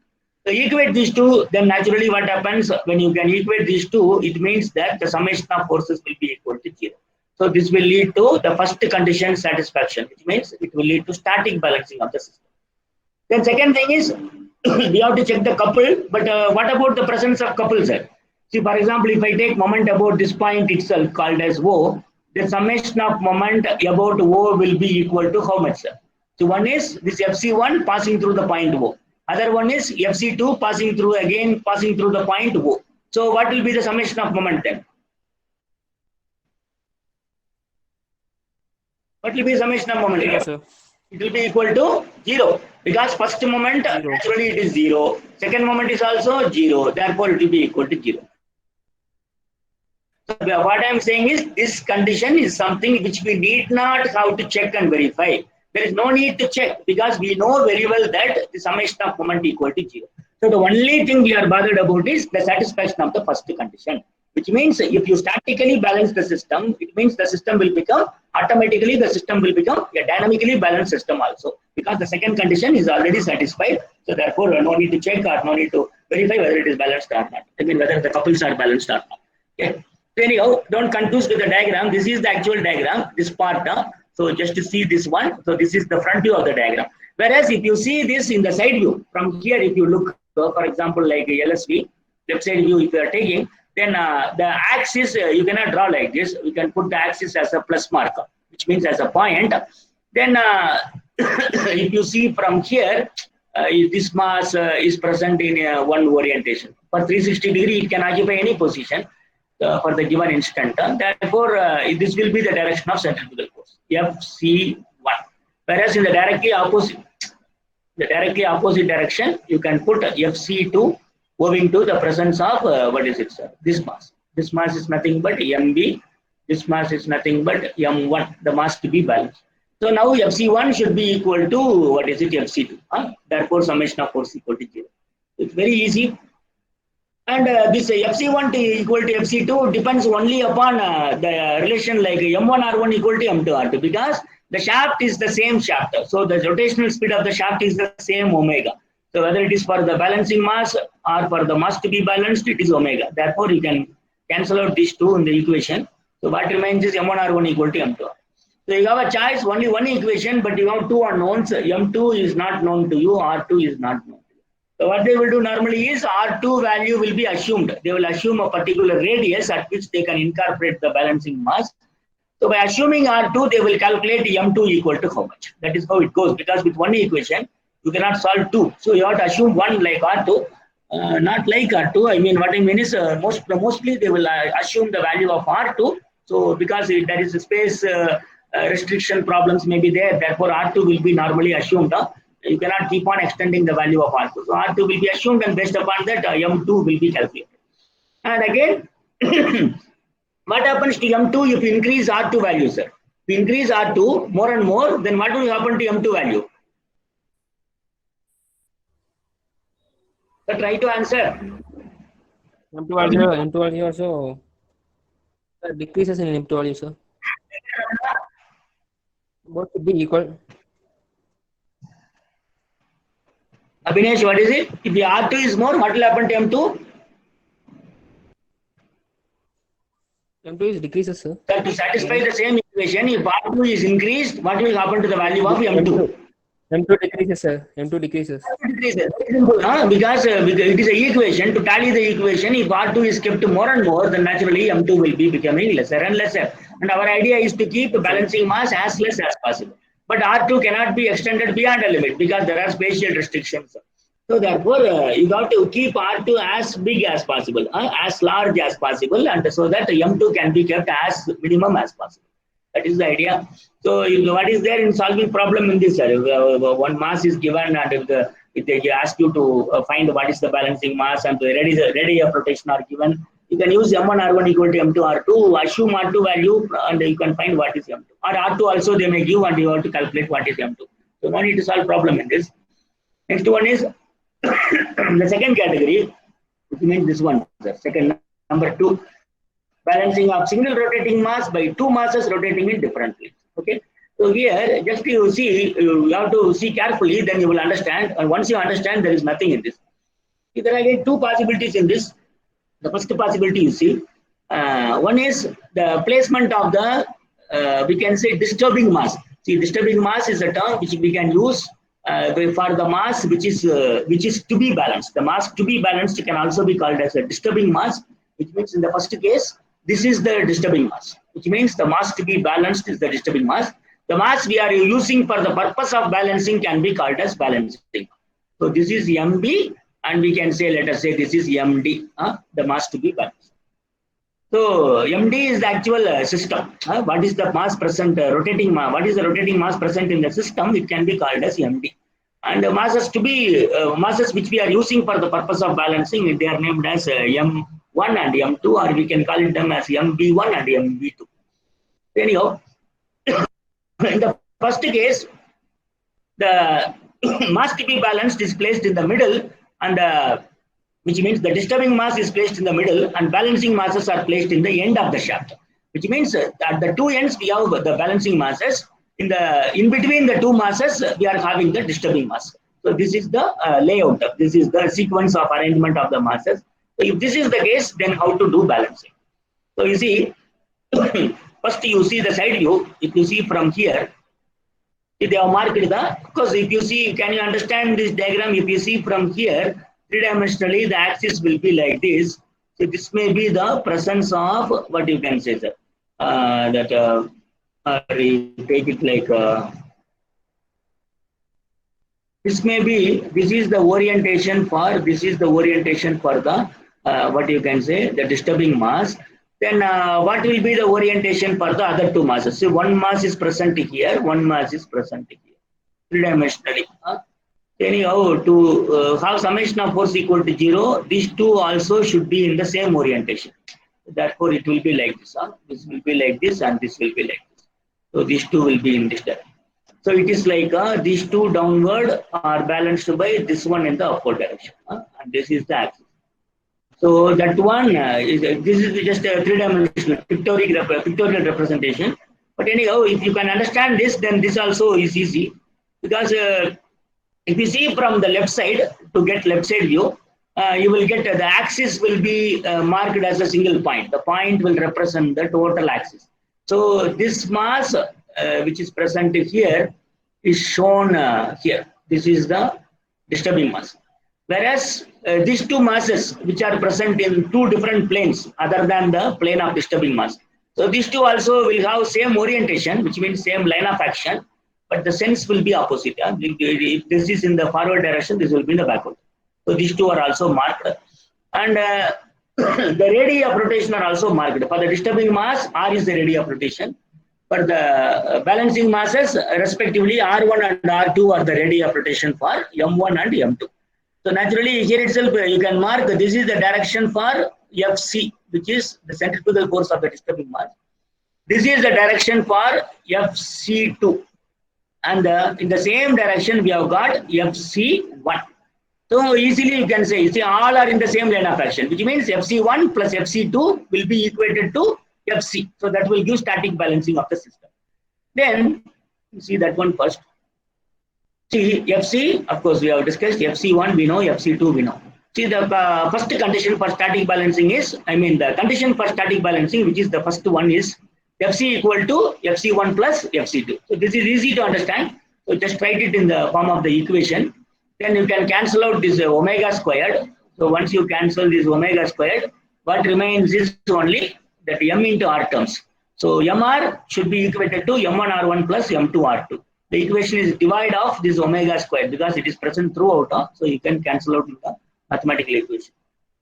So equate these two, then naturally what happens when you can equate these two, it means that the summation of forces will be equal to 0. So this will lead to the first condition satisfaction, which means it will lead to static balancing of the system. Then second thing is, we have to check the couple, but what about the presence of couples? See, for example, if I take moment about this point itself called as O, the summation of moment about O will be equal to how much? So one is this Fc1 passing through the point O. Other one is Fc2 passing through the point O. So what will be the summation of moment then? What will be the summation of moment? Yes, sir. It will be equal to 0 because first moment actually it is 0. Second moment is also 0. Therefore, it will be equal to 0. So what I am saying is this condition is something which we need not have to check and verify. There is no need to check because we know very well that the summation of moment equal to 0. So the only thing we are bothered about is the satisfaction of the first condition, which means if you statically balance the system, it means the system will become automatically a dynamically balanced system also, because the second condition is already satisfied. So therefore, no need to check or no need to verify whether it is balanced or not. I mean whether the couples are balanced or not. Okay. So anyhow, don't confuse with the diagram. This is the actual diagram. This part. So just to see this one. So this is the front view of the diagram. Whereas if you see this in the side view, from here, if you look, for example, like LSV, left side view, if you are taking, then the axis you cannot draw like this. We can put the axis as a plus marker, which means as a point. Then if you see from here, this mass is present in one orientation. For 360 degree, it can occupy any position for the given instant. Therefore, this will be the direction of centrifugal force, Fc1. Whereas in the directly opposite direction, you can put Fc2 owing to the presence of what is it, sir? This mass. This mass is nothing but Mb. This mass is nothing but M1. The mass to be balanced. So now Fc1 should be equal to what is it, Fc2. Therefore, summation of force equal to 0. It's very easy. And this Fc1 equal to Fc2 depends only upon the relation like M1R1 equal to M2R2, because the shaft is the same shaft. So the rotational speed of the shaft is the same omega. So whether it is for the balancing mass or for the mass to be balanced, it is omega. Therefore, you can cancel out these two in the equation. So what remains is M1R1 equal to M2R. So you have a choice, only one equation, but you have two unknowns. M2 is not known to you, R2 is not known. So what they will do normally is R2 value will be assumed. They will assume a particular radius at which they can incorporate the balancing mass. So by assuming R2, they will calculate M2 equal to how much. That is how it goes, because with one equation, you cannot solve two. So you have to assume one like R2, not like R2. I mean, what I mean is mostly they will assume the value of R2. So because there is a space restriction problems may be there, therefore R2 will be normally assumed. You cannot keep on extending the value of R2. So R2 will be assumed, and based upon that, M2 will be calculated. And again, what happens to M2 if you increase R2 value, sir? If you increase R2 more and more, then what will happen to M2 value? So try to answer. M2 value also decreases in M2 value, sir. Both should be equal. Abhinesh, what is it? If the R2 is more, what will happen to M2? M2 is decreases, sir. So to satisfy the same equation, if R2 is increased, what will happen to the value of M2? M2 decreases, sir. M2 decreases. Decreases. Because it is an equation. To tally the equation, if R2 is kept more and more, then naturally M2 will be becoming lesser and lesser. And our idea is to keep balancing mass as less as possible. But R2 cannot be extended beyond a limit because there are spatial restrictions. So therefore, you got to keep R2 as big as possible, as large as possible, and so that M2 can be kept as minimum as possible. That is the idea. So what is there in solving problem in this? One mass is given, and if they ask you to find what is the balancing mass and the radius of rotation are given, you can use M1 R1 equal to M2 R2, assume R2 value, and you can find what is M2. Or R2 also they may give, and you have to calculate what is M2. So no need to solve problem in this. Next one is the second category, which means this one, the second number 2, balancing of single rotating mass by two masses rotating in different planes. Okay, so here just you see, you have to see carefully, then you will understand. And once you understand, there is nothing in this. There are again two possibilities in this. The first possibility you see, one is the placement of the we can say disturbing mass. See, disturbing mass is a term which we can use for the mass which is to be balanced. The mass to be balanced can also be called as a disturbing mass, which means in the first case, this is the disturbing mass, which means the mass to be balanced is the disturbing mass. The mass we are using for the purpose of balancing can be called as balancing. So this is MB, and we can say, let us say this is MD, the mass to be balanced. So MD is the actual system. What is the mass present, rotating mass? What is the rotating mass present in the system? It can be called as MD. And the masses to be masses which we are using for the purpose of balancing, they are named as M1 and M2, or we can call them as MB1 and MB2. Anyhow, in the first case, the mass to be balanced is placed in the middle, and which means the disturbing mass is placed in the middle, and balancing masses are placed in the end of the shaft. Which means at the two ends we have the balancing masses. In between the two masses, we are having the disturbing mass. So this is the layout. This is the sequence of arrangement of the masses. So if this is the case, then how to do balancing? So you see, first you see the side view. If you see from here, they have marked the, because if you see, can you understand this diagram? If you see from here, three-dimensionally the axis will be like this. So this may be the presence of, what you can say, sir, we take it like this may be, this is the orientation for the what you can say, the disturbing mass. Then what will be the orientation for the other two masses? So one mass is present here, one mass is present here, three-dimensionally. Anyhow, to have summation of force equal to 0, these two also should be in the same orientation. Therefore, it will be like this. This will be like this, and this will be like this. So these two will be in this direction. So it is like these two downward are balanced by this one in the upward direction, and this is the axis. So that one this is just a three-dimensional pictorial representation. But anyhow, if you can understand this, then this also is easy, because if you see from the left side, to get left side view, you will get the axis will be marked as a single point. The point will represent the total axis. So this mass which is present here is shown here. This is the disturbing mass. Whereas these two masses which are present in two different planes other than the plane of disturbing mass. So these two also will have same orientation, which means same line of action, but the sense will be opposite. If this is in the forward direction, this will be in the backward. So these two are also marked. And the radii of rotation are also marked. For the disturbing mass, R is the radii of rotation. For the balancing masses, respectively, R1 and R2 are the radii of rotation for M1 and M2. So naturally, here itself, you can mark this is the direction for FC, which is the centrifugal force of the disturbing mass. This is the direction for FC2. And in the same direction, we have got FC1. So easily you can say, you see, all are in the same line of action, which means FC1 plus FC2 will be equated to FC. So that will give static balancing of the system. Then, you see that one first. See, FC, of course, we have discussed FC1 we know, FC2 we know. See, the first condition for static balancing is, the condition for static balancing, which is the first one, is Fc equal to Fc1 plus Fc2. So this is easy to understand. So just write it in the form of the equation. Then you can cancel out this omega squared. So once you cancel this omega squared, what remains is only that m into r terms. So mr should be equated to m1r1 plus m2r2. The equation is divide of this omega squared because it is present throughout. So you can cancel out in the mathematical equation.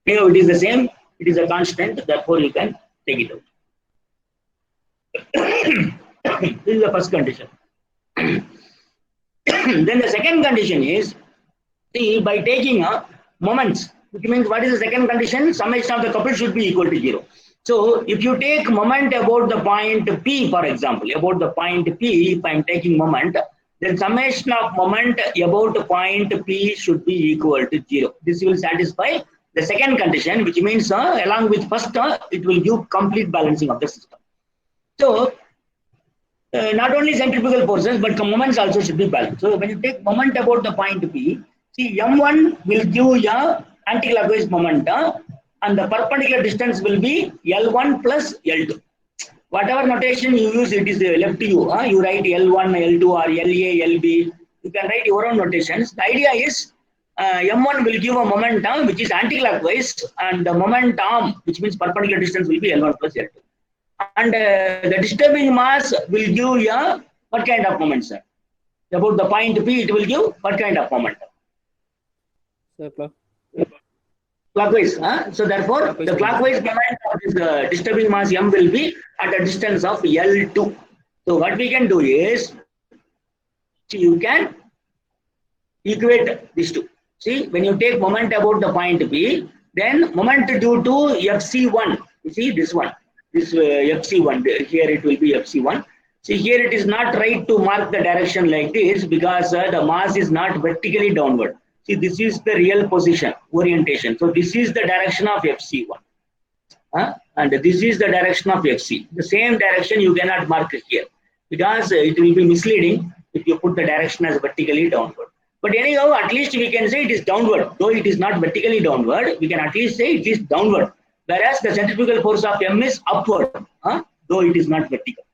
Here it is the same. It is a constant. Therefore, you can take it out. This is the first condition. Then the second condition is, see, by taking moments, which means what is the second condition? Summation of the couple should be equal to 0. So if you take moment about the point P, for example, about the point P, if I am taking moment, then summation of moment about the point P should be equal to 0. This will satisfy the second condition, which means along with first, it will give complete balancing of the system. So not only centrifugal forces, but moments also should be balanced. So when you take moment about the point P, see, m1 will give a anticlockwise moment, and the perpendicular distance will be L1 plus L2. Whatever notation you use, it is left to you. You write L1, L2 or LA, LB. You can write your own notations. The idea is M1 will give a moment which is anticlockwise, and the moment arm, which means perpendicular distance, will be L1 plus L2. And the disturbing mass will give you what kind of moment, sir? About the point P, it will give what kind of moment? Clockwise. So therefore, the clockwise moment of this disturbing mass M will be at a distance of L2. So what we can do is, you can equate these two. See, when you take moment about the point P, then moment due to Fc1. You see this one, this Fc1. Here it will be Fc1. See, here it is not right to mark the direction like this because the mass is not vertically downward. See, this is the real position, orientation. So this is the direction of Fc1. And this is the direction of Fc. The same direction you cannot mark it here because it will be misleading if you put the direction as vertically downward. But anyhow, at least we can say it is downward. Though it is not vertically downward, we can at least say it is downward. Whereas the centrifugal force of M is upward, though it is not vertical.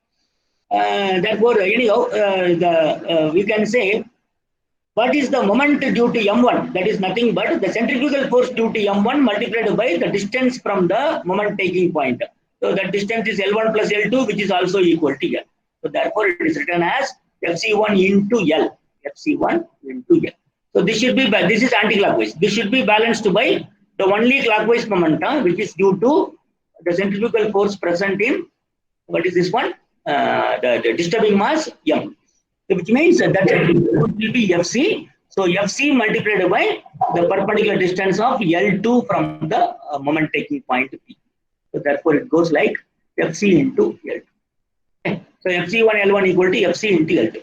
Therefore, anyhow, we can say, what is the moment due to M1? That is nothing but the centrifugal force due to M1 multiplied by the distance from the moment taking point. So that distance is L1 plus L2, which is also equal to L. So therefore, it is written as Fc1 into L. Fc1 into L. So this should be, this is anti-clockwise. This should be balanced by the only clockwise moment, which is due to the centrifugal force present in, what is this one? The disturbing mass M. Which means that will be Fc. So Fc multiplied by the perpendicular distance of L2 from the moment taking point P. So therefore it goes like Fc into L2. Okay. So Fc1 L1 equal to Fc into L2.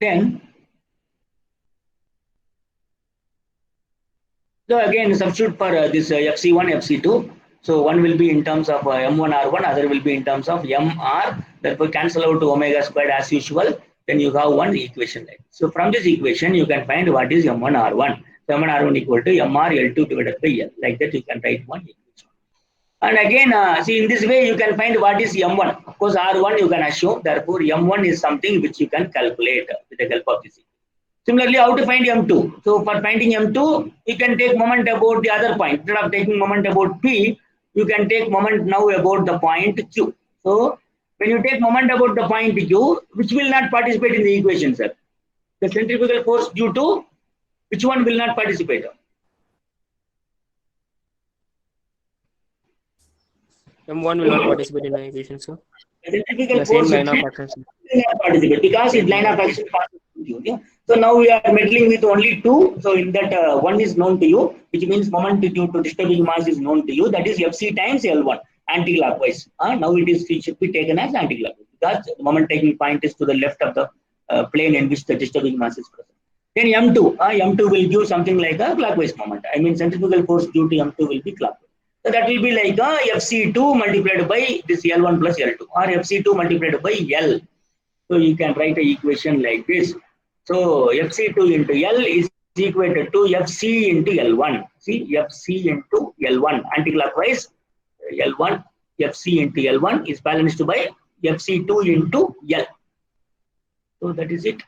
Then, so again substitute for this Fc1, Fc2. So one will be in terms of M1R1, other will be in terms of MR. Therefore, cancel out to omega squared as usual. Then you have one equation like this. So from this equation, you can find what is M1R1. So M1R1 equal to MR L2 divided by L. Like that, you can write one equation. And again, see, in this way, you can find what is M1. Of course, R1 you can assume. Therefore, M1 is something which you can calculate with the help of this. Similarly, how to find M2? So for finding M2, you can take moment about the other point. Instead of taking moment about P, you can take moment now about the point Q. So when you take moment about the point Q, which will not participate in the equation, sir? The centrifugal force due to which one will not participate? M1 will not participate in the equation, sir. The centrifugal The force same line of action will not participate because its line of action passes through you. Yeah? So now we are meddling with only two. So in that one is known to you, which means moment due to disturbing mass is known to you. That is Fc times L1, anti-clockwise. Now it should be taken as anti-clockwise because the moment taking point is to the left of the plane in which the disturbing mass is present. Then M2, M2 will give something like a clockwise moment. I mean centrifugal force due to M2 will be clockwise. So that will be like Fc2 multiplied by this L1 plus L2 or Fc2 multiplied by L. So you can write an equation like this. So Fc2 into L is is equated to Fc into L1. See, Fc into L1. Anticlockwise, L1, Fc into L1 is balanced by Fc2 into L. So that is it.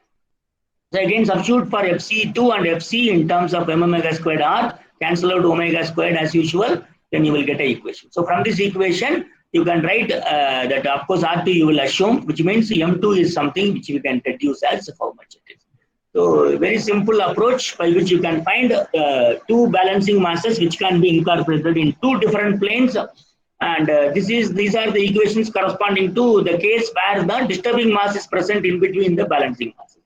So again, substitute for Fc2 and Fc in terms of m omega squared r, cancel out omega squared as usual, then you will get an equation. So from this equation, you can write that of course R2 you will assume, which means M2 is something which we can deduce as how much it is. So very simple approach by which you can find two balancing masses which can be incorporated in two different planes. And these are the equations corresponding to the case where the disturbing mass is present in between the balancing masses.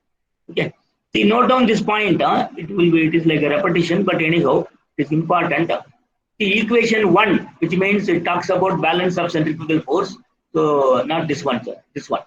Okay. See, note down this point. It is like a repetition, but anyhow, it is important. The equation 1, which means it talks about balance of centrifugal force. So not this one, sir. This one.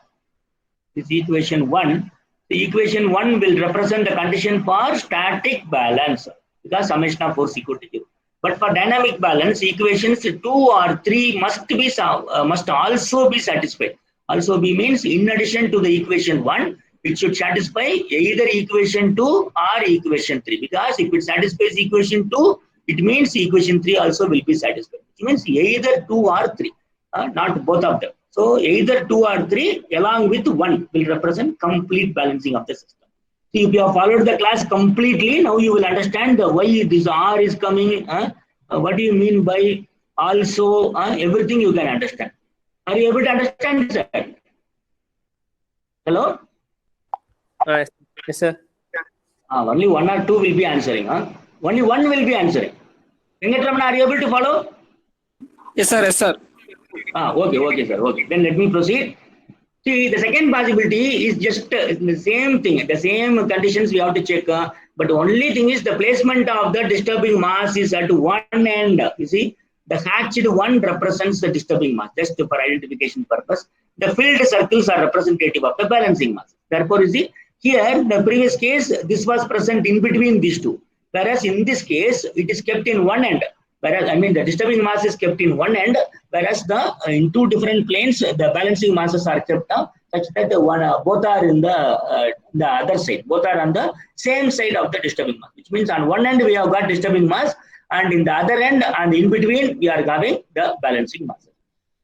This equation 1. The equation 1 will represent the condition for static balance because summation of force equal to 0. But for dynamic balance, equations 2 or 3 must also be satisfied. Also be means in addition to the equation 1, it should satisfy either equation 2 or equation 3. Because if it satisfies equation 2, it means equation 3 also will be satisfied. It means either 2 or 3, not both of them. So either 2 or 3 along with 1 will represent complete balancing of the system. See, if you have followed the class completely, now you will understand why this R is coming. What do you mean by also? Everything you can understand. Are you able to understand, sir? Hello? Yes, sir. Only 1 or 2 will be answering. Only 1 will be answering. Venkatramana, are you able to follow? Yes, sir. Yes, sir. Okay, sir. Okay. Then let me proceed. See, the second possibility is just the same thing. The same conditions we have to check. But only thing is the placement of the disturbing mass is at one end. You see, the hatched one represents the disturbing mass, just for identification purpose. The filled circles are representative of the balancing mass. Therefore, you see, here, the previous case, this was present in between these two. Whereas in this case, it is kept in one end. Whereas, the disturbing mass is kept in one end, whereas in two different planes, the balancing masses are kept such that both are in the other side. Both are on the same side of the disturbing mass, which means on one end we have got disturbing mass, and in the other end and in between we are having the balancing masses.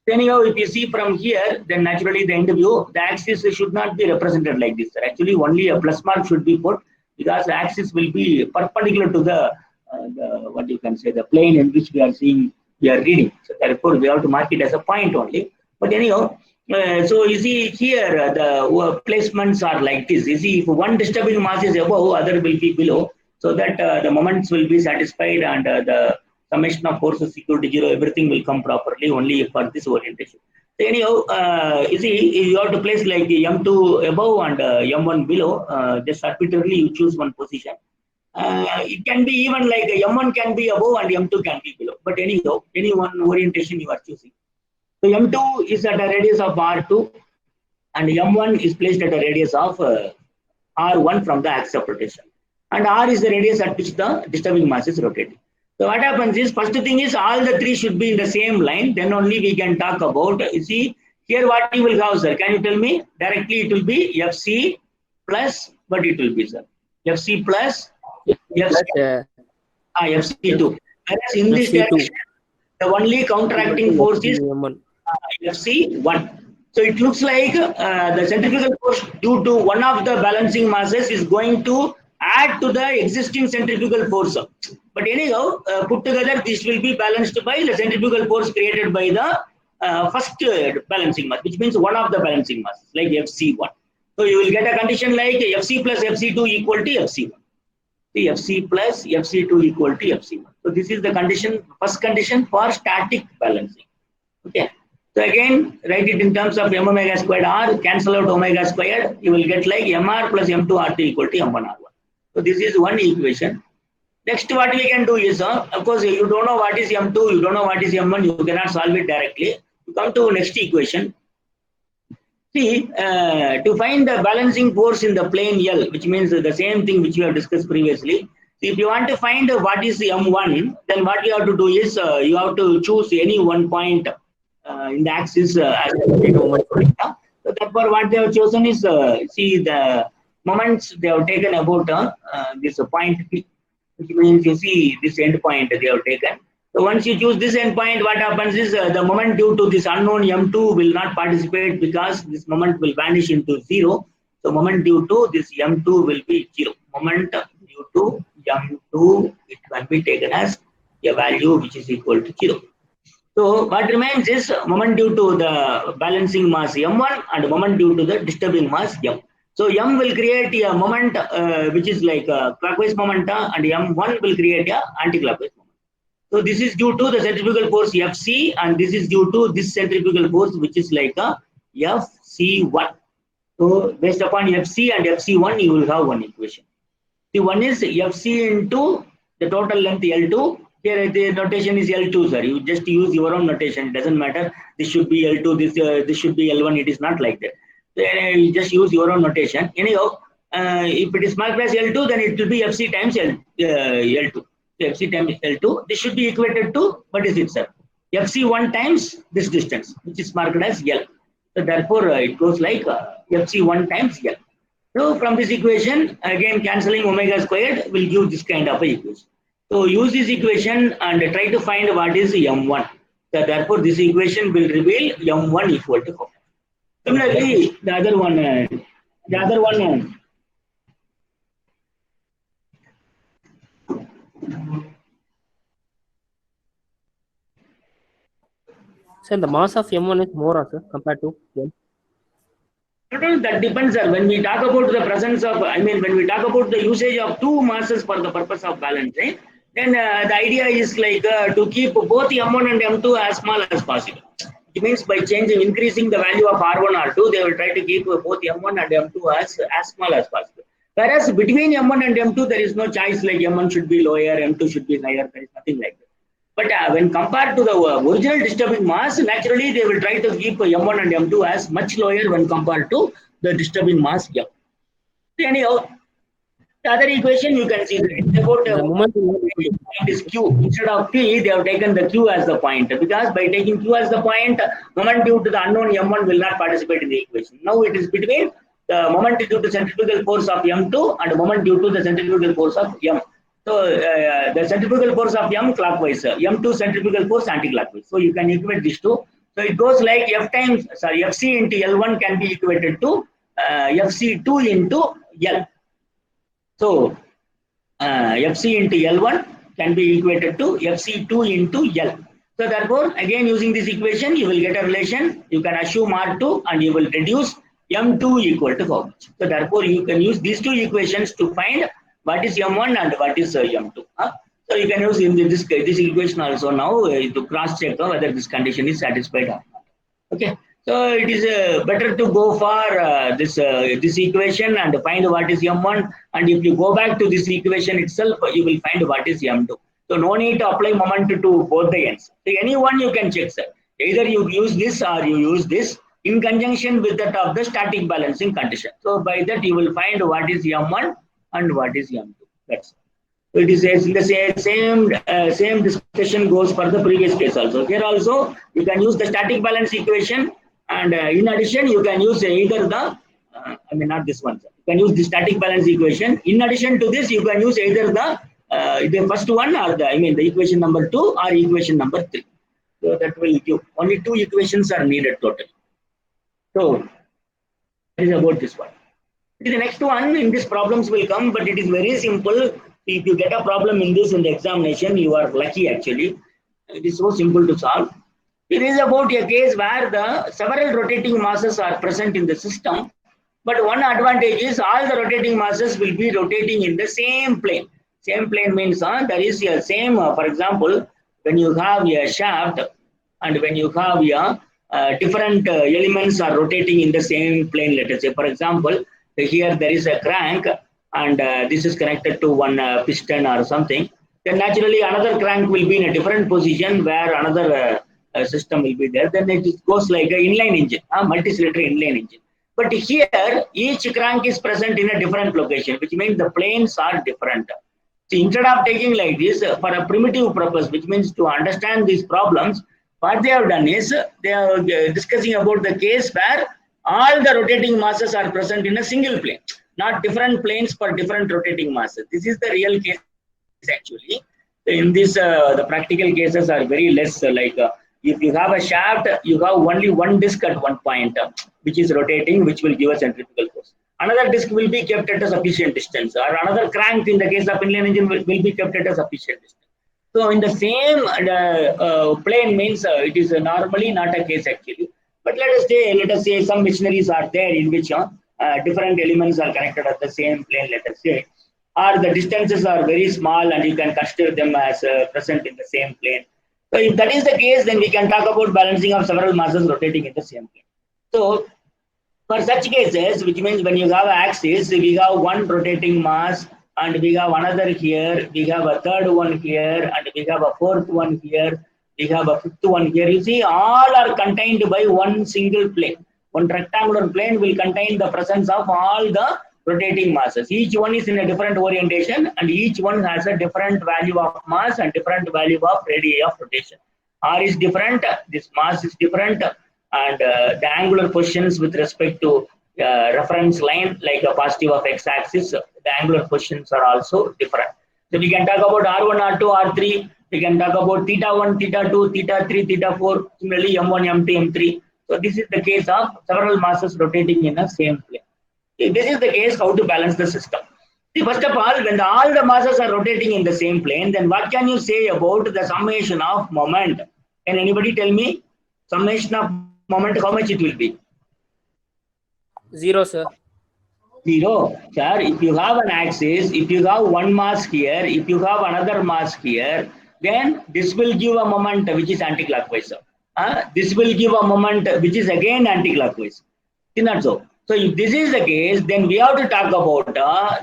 Anyhow, if you see from here, then naturally the end view, the axis should not be represented like this. Actually, only a plus mark should be put because the axis will be perpendicular to the what you can say, the plane in which we are reading. So therefore, we have to mark it as a point only. But anyhow, so you see here the placements are like this. You see, if one disturbing mass is above, other will be below, so that the moments will be satisfied and the summation of forces equal to 0, everything will come properly only for this orientation. So anyhow, you see, you have to place like M2 above and M1 below. Just arbitrarily you choose one position. It can be even like M1 can be above and M2 can be below. But anyhow, any one orientation you are choosing. So M2 is at a radius of R2 and M1 is placed at a radius of R1 from the axis of rotation. And R is the radius at which the disturbing mass is rotating. So what happens is, first thing is all the three should be in the same line. Then only we can talk about, you see, here what you will have, sir? Can you tell me? Directly it will be Fc plus, what it will be, sir? Fc plus Fc2. Whereas in this direction, the only counteracting force is Fc1. So it looks like the centrifugal force due to one of the balancing masses is going to add to the existing centrifugal force. But anyhow, put together, this will be balanced by the centrifugal force created by the first balancing mass, which means one of the balancing masses, like Fc1. So you will get a condition like Fc plus Fc2 equal to Fc1. The Fc plus Fc2 equal to Fc1. So this is the condition, first condition for static balancing. Okay. So again, write it in terms of m omega squared r, cancel out omega squared, you will get like mr plus m2 r2 equal to m1 r1. So this is one equation. Next, what we can do is, of course, you don't know what is m2, you don't know what is m1, you cannot solve it directly. You come to next equation. See, to find the balancing force in the plane L, which means the same thing which we have discussed previously. If you want to find what is M1, then what you have to do is you have to choose any one point in the axis as a moment. So therefore, what they have chosen is see the moments they have taken about this point P, which means you see this end point they have taken. So once you choose this end point, what happens is the moment due to this unknown M2 will not participate because this moment will vanish into 0. So moment due to this M2 will be 0. Moment due to M2, it can be taken as a value which is equal to 0. So what remains is moment due to the balancing mass M1 and moment due to the disturbing mass M. So M will create a moment which is like a clockwise momentum, and M1 will create a anti-clockwise moment. So this is due to the centrifugal force Fc, and this is due to this centrifugal force which is like a Fc1. So based upon Fc and Fc1, you will have one equation. The one is Fc into the total length L2. Here the notation is L2, sir. You just use your own notation. It doesn't matter. This should be L2. This should be L1. It is not like that. So, you just use your own notation. Anyhow, if it is marked as L2, then it will be Fc times L2. So Fc times L2. This should be equated to what is it, sir? Fc1 times this distance, which is marked as L. So therefore, it goes like Fc1 times L. So from this equation, again cancelling omega squared will give this kind of a equation. So use this equation and try to find what is M1. So therefore, this equation will reveal M1 equal to 4. Similarly, the other one. Sir, the mass of M1 is more, sir, compared to M. That depends, sir. When we talk about the presence of, when we talk about the usage of two masses for the purpose of balancing, then the idea is like to keep both M1 and M2 as small as possible. It means by increasing the value of R1, R2, they will try to keep both M1 and M2 as small as possible. Whereas between M1 and M2, there is no choice like M1 should be lower, M2 should be higher. There is nothing like that. But when compared to the original disturbing mass, naturally they will try to keep M1 and M2 as much lower when compared to the disturbing mass M. So anyhow, the other equation you can see about The moment point is Q. Instead of P, they have taken the Q as the point, because by taking Q as the point, moment due to the unknown M1 will not participate in the equation. Now it is between the moment due to centrifugal force of M2 and moment due to the centrifugal force of M. So the centrifugal force of M clockwise, M2 centrifugal force anti-clockwise. So you can equate these two. So it goes like Fc into L1 can be equated to Fc2 into L. So Fc into L1 can be equated to Fc2 into L. So therefore, again using this equation, you will get a relation. You can assume R2 and you will reduce M2 equal to how much. So therefore, you can use these two equations to find what is M1 and what is M2. So you can use in this equation also now to cross check whether this condition is satisfied or not. Okay. So it is better to go for this equation and find what is M1, and if you go back to this equation itself, you will find what is M2. So no need to apply moment to both the ends. So any one you can check, sir. Either you use this or you use this in conjunction with that of the static balancing condition. So by that you will find what is M1 and what is M2. That's so it is the same discussion goes for the previous case also. Here also you can use the static balance equation. And in addition, you can use either the, not this one. You can use the static balance equation. In addition to this, you can use either the first one or the equation number 2 or equation number 3. So that will give only 2 equations are needed total. So that is about this one. The next one in this problems will come, but it is very simple. If you get a problem in this in the examination, you are lucky actually. It is so simple to solve. It is about a case where the several rotating masses are present in the system, but one advantage is all the rotating masses will be rotating in the same plane. Same plane means there is a same, for example, when you have a shaft and when you have a different elements are rotating in the same plane, let us say, for example, here there is a crank and this is connected to one piston or something, then naturally another crank will be in a different position where another system will be there. Then it goes like an inline engine, a multi-cylinder inline engine. But here, each crank is present in a different location, which means the planes are different. So instead of taking like this for a primitive purpose, which means to understand these problems, what they have done is they are discussing about the case where all the rotating masses are present in a single plane. not different planes for different rotating masses. This is the real case actually. In this, the practical cases are very less. If you have a shaft, you have only one disc at one point, which is rotating, which will give a centrifugal force. Another disc will be kept at a sufficient distance, or another crank in the case of inline engine will be kept at a sufficient distance. So in the same plane means it is normally not a case actually. But let us say some machineries are there in which different elements are connected at the same plane, let us say, or the distances are very small and you can consider them as present in the same plane. So if that is the case, then we can talk about balancing of several masses rotating in the same plane. So for such cases, which means when you have an axis, we have one rotating mass and we have another here, we have a third one here, and we have a fourth one here, we have a fifth one here. You see, all are contained by one single plane. One rectangular plane will contain the presence of all the rotating masses. Each one is in a different orientation and each one has a different value of mass and different value of radii of rotation. R is different, this mass is different, and the angular positions with respect to reference line, like a positive of x-axis, the angular positions are also different. So we can talk about R1, R2, R3, we can talk about theta 1, theta 2, theta 3, theta 4, similarly M1, M2, M3. So this is the case of several masses rotating in the same plane. If this is the case, how to balance the system? See, first of all, when all the masses are rotating in the same plane, then what can you say about the summation of moment? Can anybody tell me? Summation of moment, how much it will be? 0, sir. 0. Sir, if you have an axis, if you have one mass here, if you have another mass here, then this will give a moment which is anti-clockwise. This will give a moment which is again anti-clockwise. Is not so? So if this is the case, then we have to talk about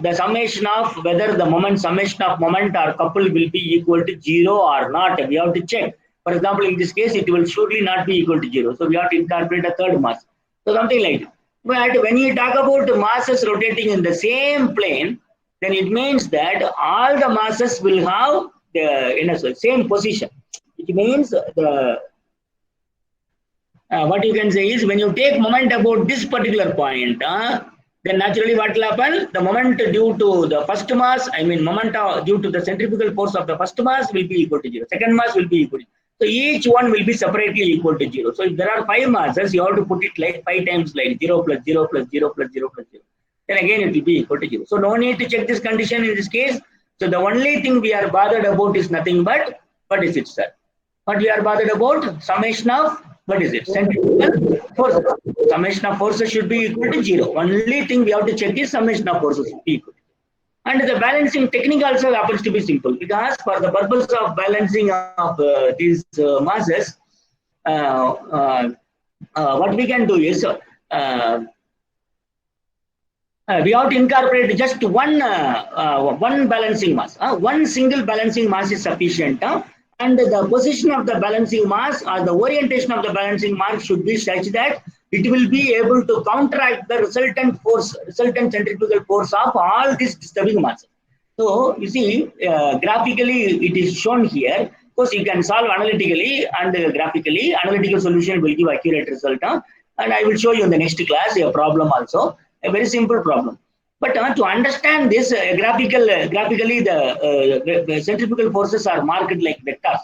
the summation of whether the moment, summation of moment or couple will be equal to 0 or not. We have to check. For example, in this case, it will surely not be equal to 0. So we have to incorporate a third mass. So something like that. But when you talk about the masses rotating in the same plane, then it means that all the masses will have the same position. It means the what you can say is, when you take moment about this particular point, then naturally what will happen? The moment due to the first mass, I mean moment due to the centrifugal force of the first mass will be equal to 0. Second mass will be equal to 0. So each one will be separately equal to 0. So if there are 5 masses, you have to put it like 5 times like 0 plus 0 plus 0 plus 0 plus 0. Then again it will be equal to 0. So no need to check this condition in this case. So the only thing we are bothered about is nothing but, what is it, sir? What we are bothered about? Summation of, what is it? Centrifugal forces. Summation of forces should be equal to 0. Only thing we have to check is summation of forces should be equal. And the balancing technique also happens to be simple, because for the purpose of balancing of these masses, what we can do is we have to incorporate just one balancing mass. One single balancing mass is sufficient. And the position of the balancing mass or the orientation of the balancing mass should be such that it will be able to counteract the resultant force, resultant centrifugal force of all these disturbing masses. So you see, graphically it is shown here. Of course, you can solve analytically and graphically. Analytical solution will give accurate result. And I will show you in the next class a problem also, a very simple problem. But to understand this graphically, the centrifugal forces are marked like vectors.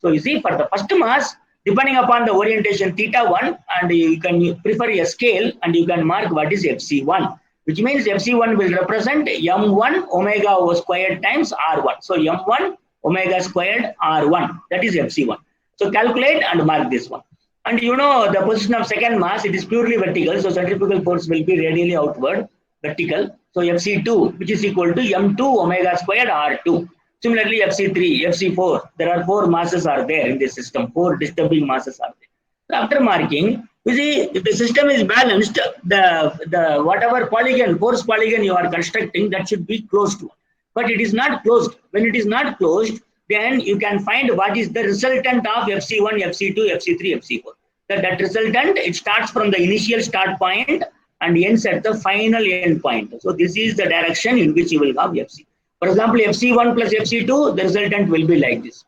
So you see, for the first mass, depending upon the orientation theta 1, and you can prefer a scale and you can mark what is FC1, which means FC1 will represent M1 omega squared times R1. So M1 omega squared R1, that is FC1. So calculate and mark this one. And you know the position of second mass, it is purely vertical. So centrifugal force will be radially outward. Vertical. So FC2, which is equal to M2 omega squared R2. Similarly, FC3, FC4, there are 4 masses are there in this system. 4 disturbing masses are there. So after marking, you see, if the system is balanced, the whatever polygon, force polygon you are constructing, that should be closed to. But it is not closed. When it is not closed, then you can find what is the resultant of FC1, FC2, FC3, FC4. That resultant, it starts from the initial start point and ends at the final end point. So this is the direction in which you will have FC. For example, FC1 plus FC2, the resultant will be like this.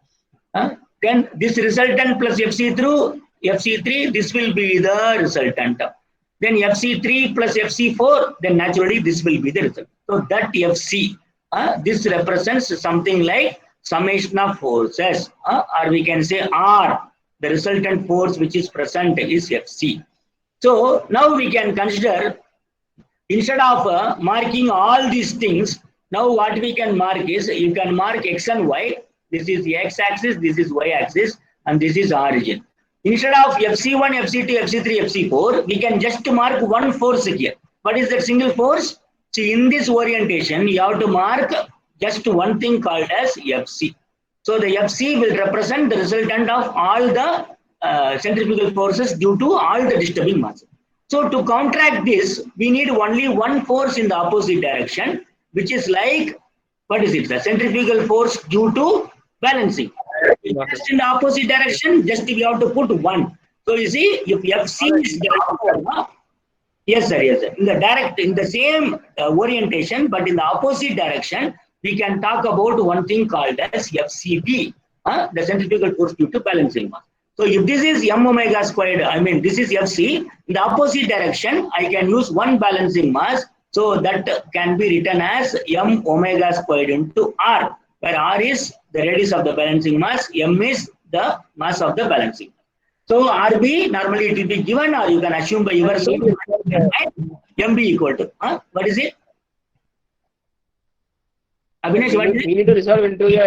Then this resultant plus FC3, this will be the resultant. then FC3 plus FC4, then naturally this will be the result. So that FC, this represents something like summation of forces, or we can say R, the resultant force which is present is FC. So now we can consider, instead of marking all these things, now what we can mark is, you can mark X and Y. This is the X axis, this is Y axis, and this is origin. Instead of FC1, FC2, FC3, FC4, we can just mark one force here. What is that single force? See, in this orientation, you have to mark just one thing called as FC. So the FC will represent the resultant of all the centrifugal forces due to all the disturbing masses. So to counteract this, we need only one force in the opposite direction, which is like, what is it? The centrifugal force due to balancing. Just in the opposite direction, just we have to put one. So you see, if FC is down, yes sir, yes sir. In the same orientation, but in the opposite direction, we can talk about one thing called as FCB, the centrifugal force due to balancing mass. So if this is m omega squared, I mean this is FC, in the opposite direction, I can use one balancing mass. So that can be written as m omega squared into R, where R is the radius of the balancing mass, m is the mass of the balancing. So RB, normally it will be given, or you can assume by yourself, MB equal to, what is it? Abhinesh, what is it? We need to resolve into a.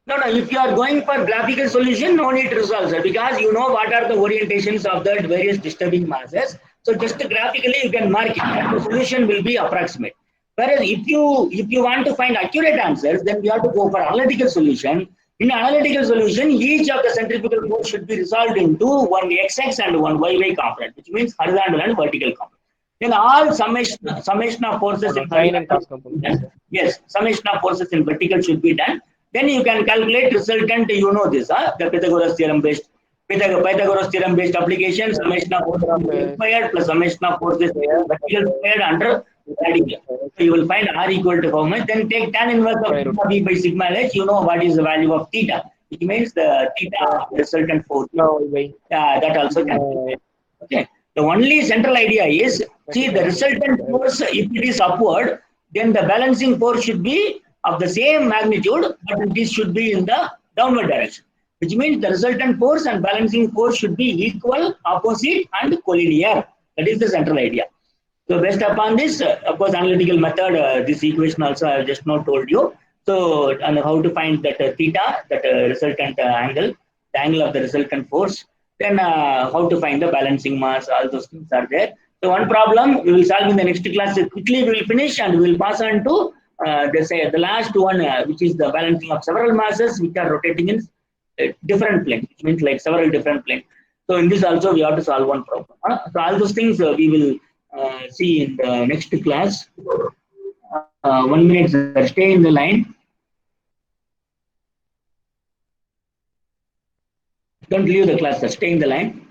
No, if you are going for graphical solution, no need to resolve, sir, because you know what are the orientations of the various disturbing masses. So just graphically you can mark it, and the solution will be approximate. Whereas if you want to find accurate answers, then you have to go for analytical solution. In analytical solution, each of the centrifugal force should be resolved into one XX and one YY component, which means horizontal and vertical component. Then all summation of forces in horizontal, yes, summation of forces in vertical should be done. Then you can calculate resultant, you know this, the Pythagoras theorem based application, summation of forces squared plus summation of forces vertical squared under radical. So you will find R equal to how much? Then take tan inverse of theta B by sigma H. You know what is the value of theta, which means the theta resultant force. That also can be. Okay. The only central idea is, see, the resultant force, if it is upward, then the balancing force should be of the same magnitude, but this should be in the downward direction, which means the resultant force and balancing force should be equal, opposite, and collinear. That is the central idea. So based upon this, of course, analytical method, this equation also I have just now told you. So, and how to find that theta, that resultant angle, the angle of the resultant force. Then how to find the balancing mass, all those things are there. So one problem we will solve in the next class. Quickly we will finish and we will pass on to the last one, which is the balancing of several masses which are rotating in different planes, which means like several different planes. So in this also we have to solve one problem. So all those things we will see in the next class. 1 minute, sir. Stay in the line. Don't leave the class, sir. Stay in the line.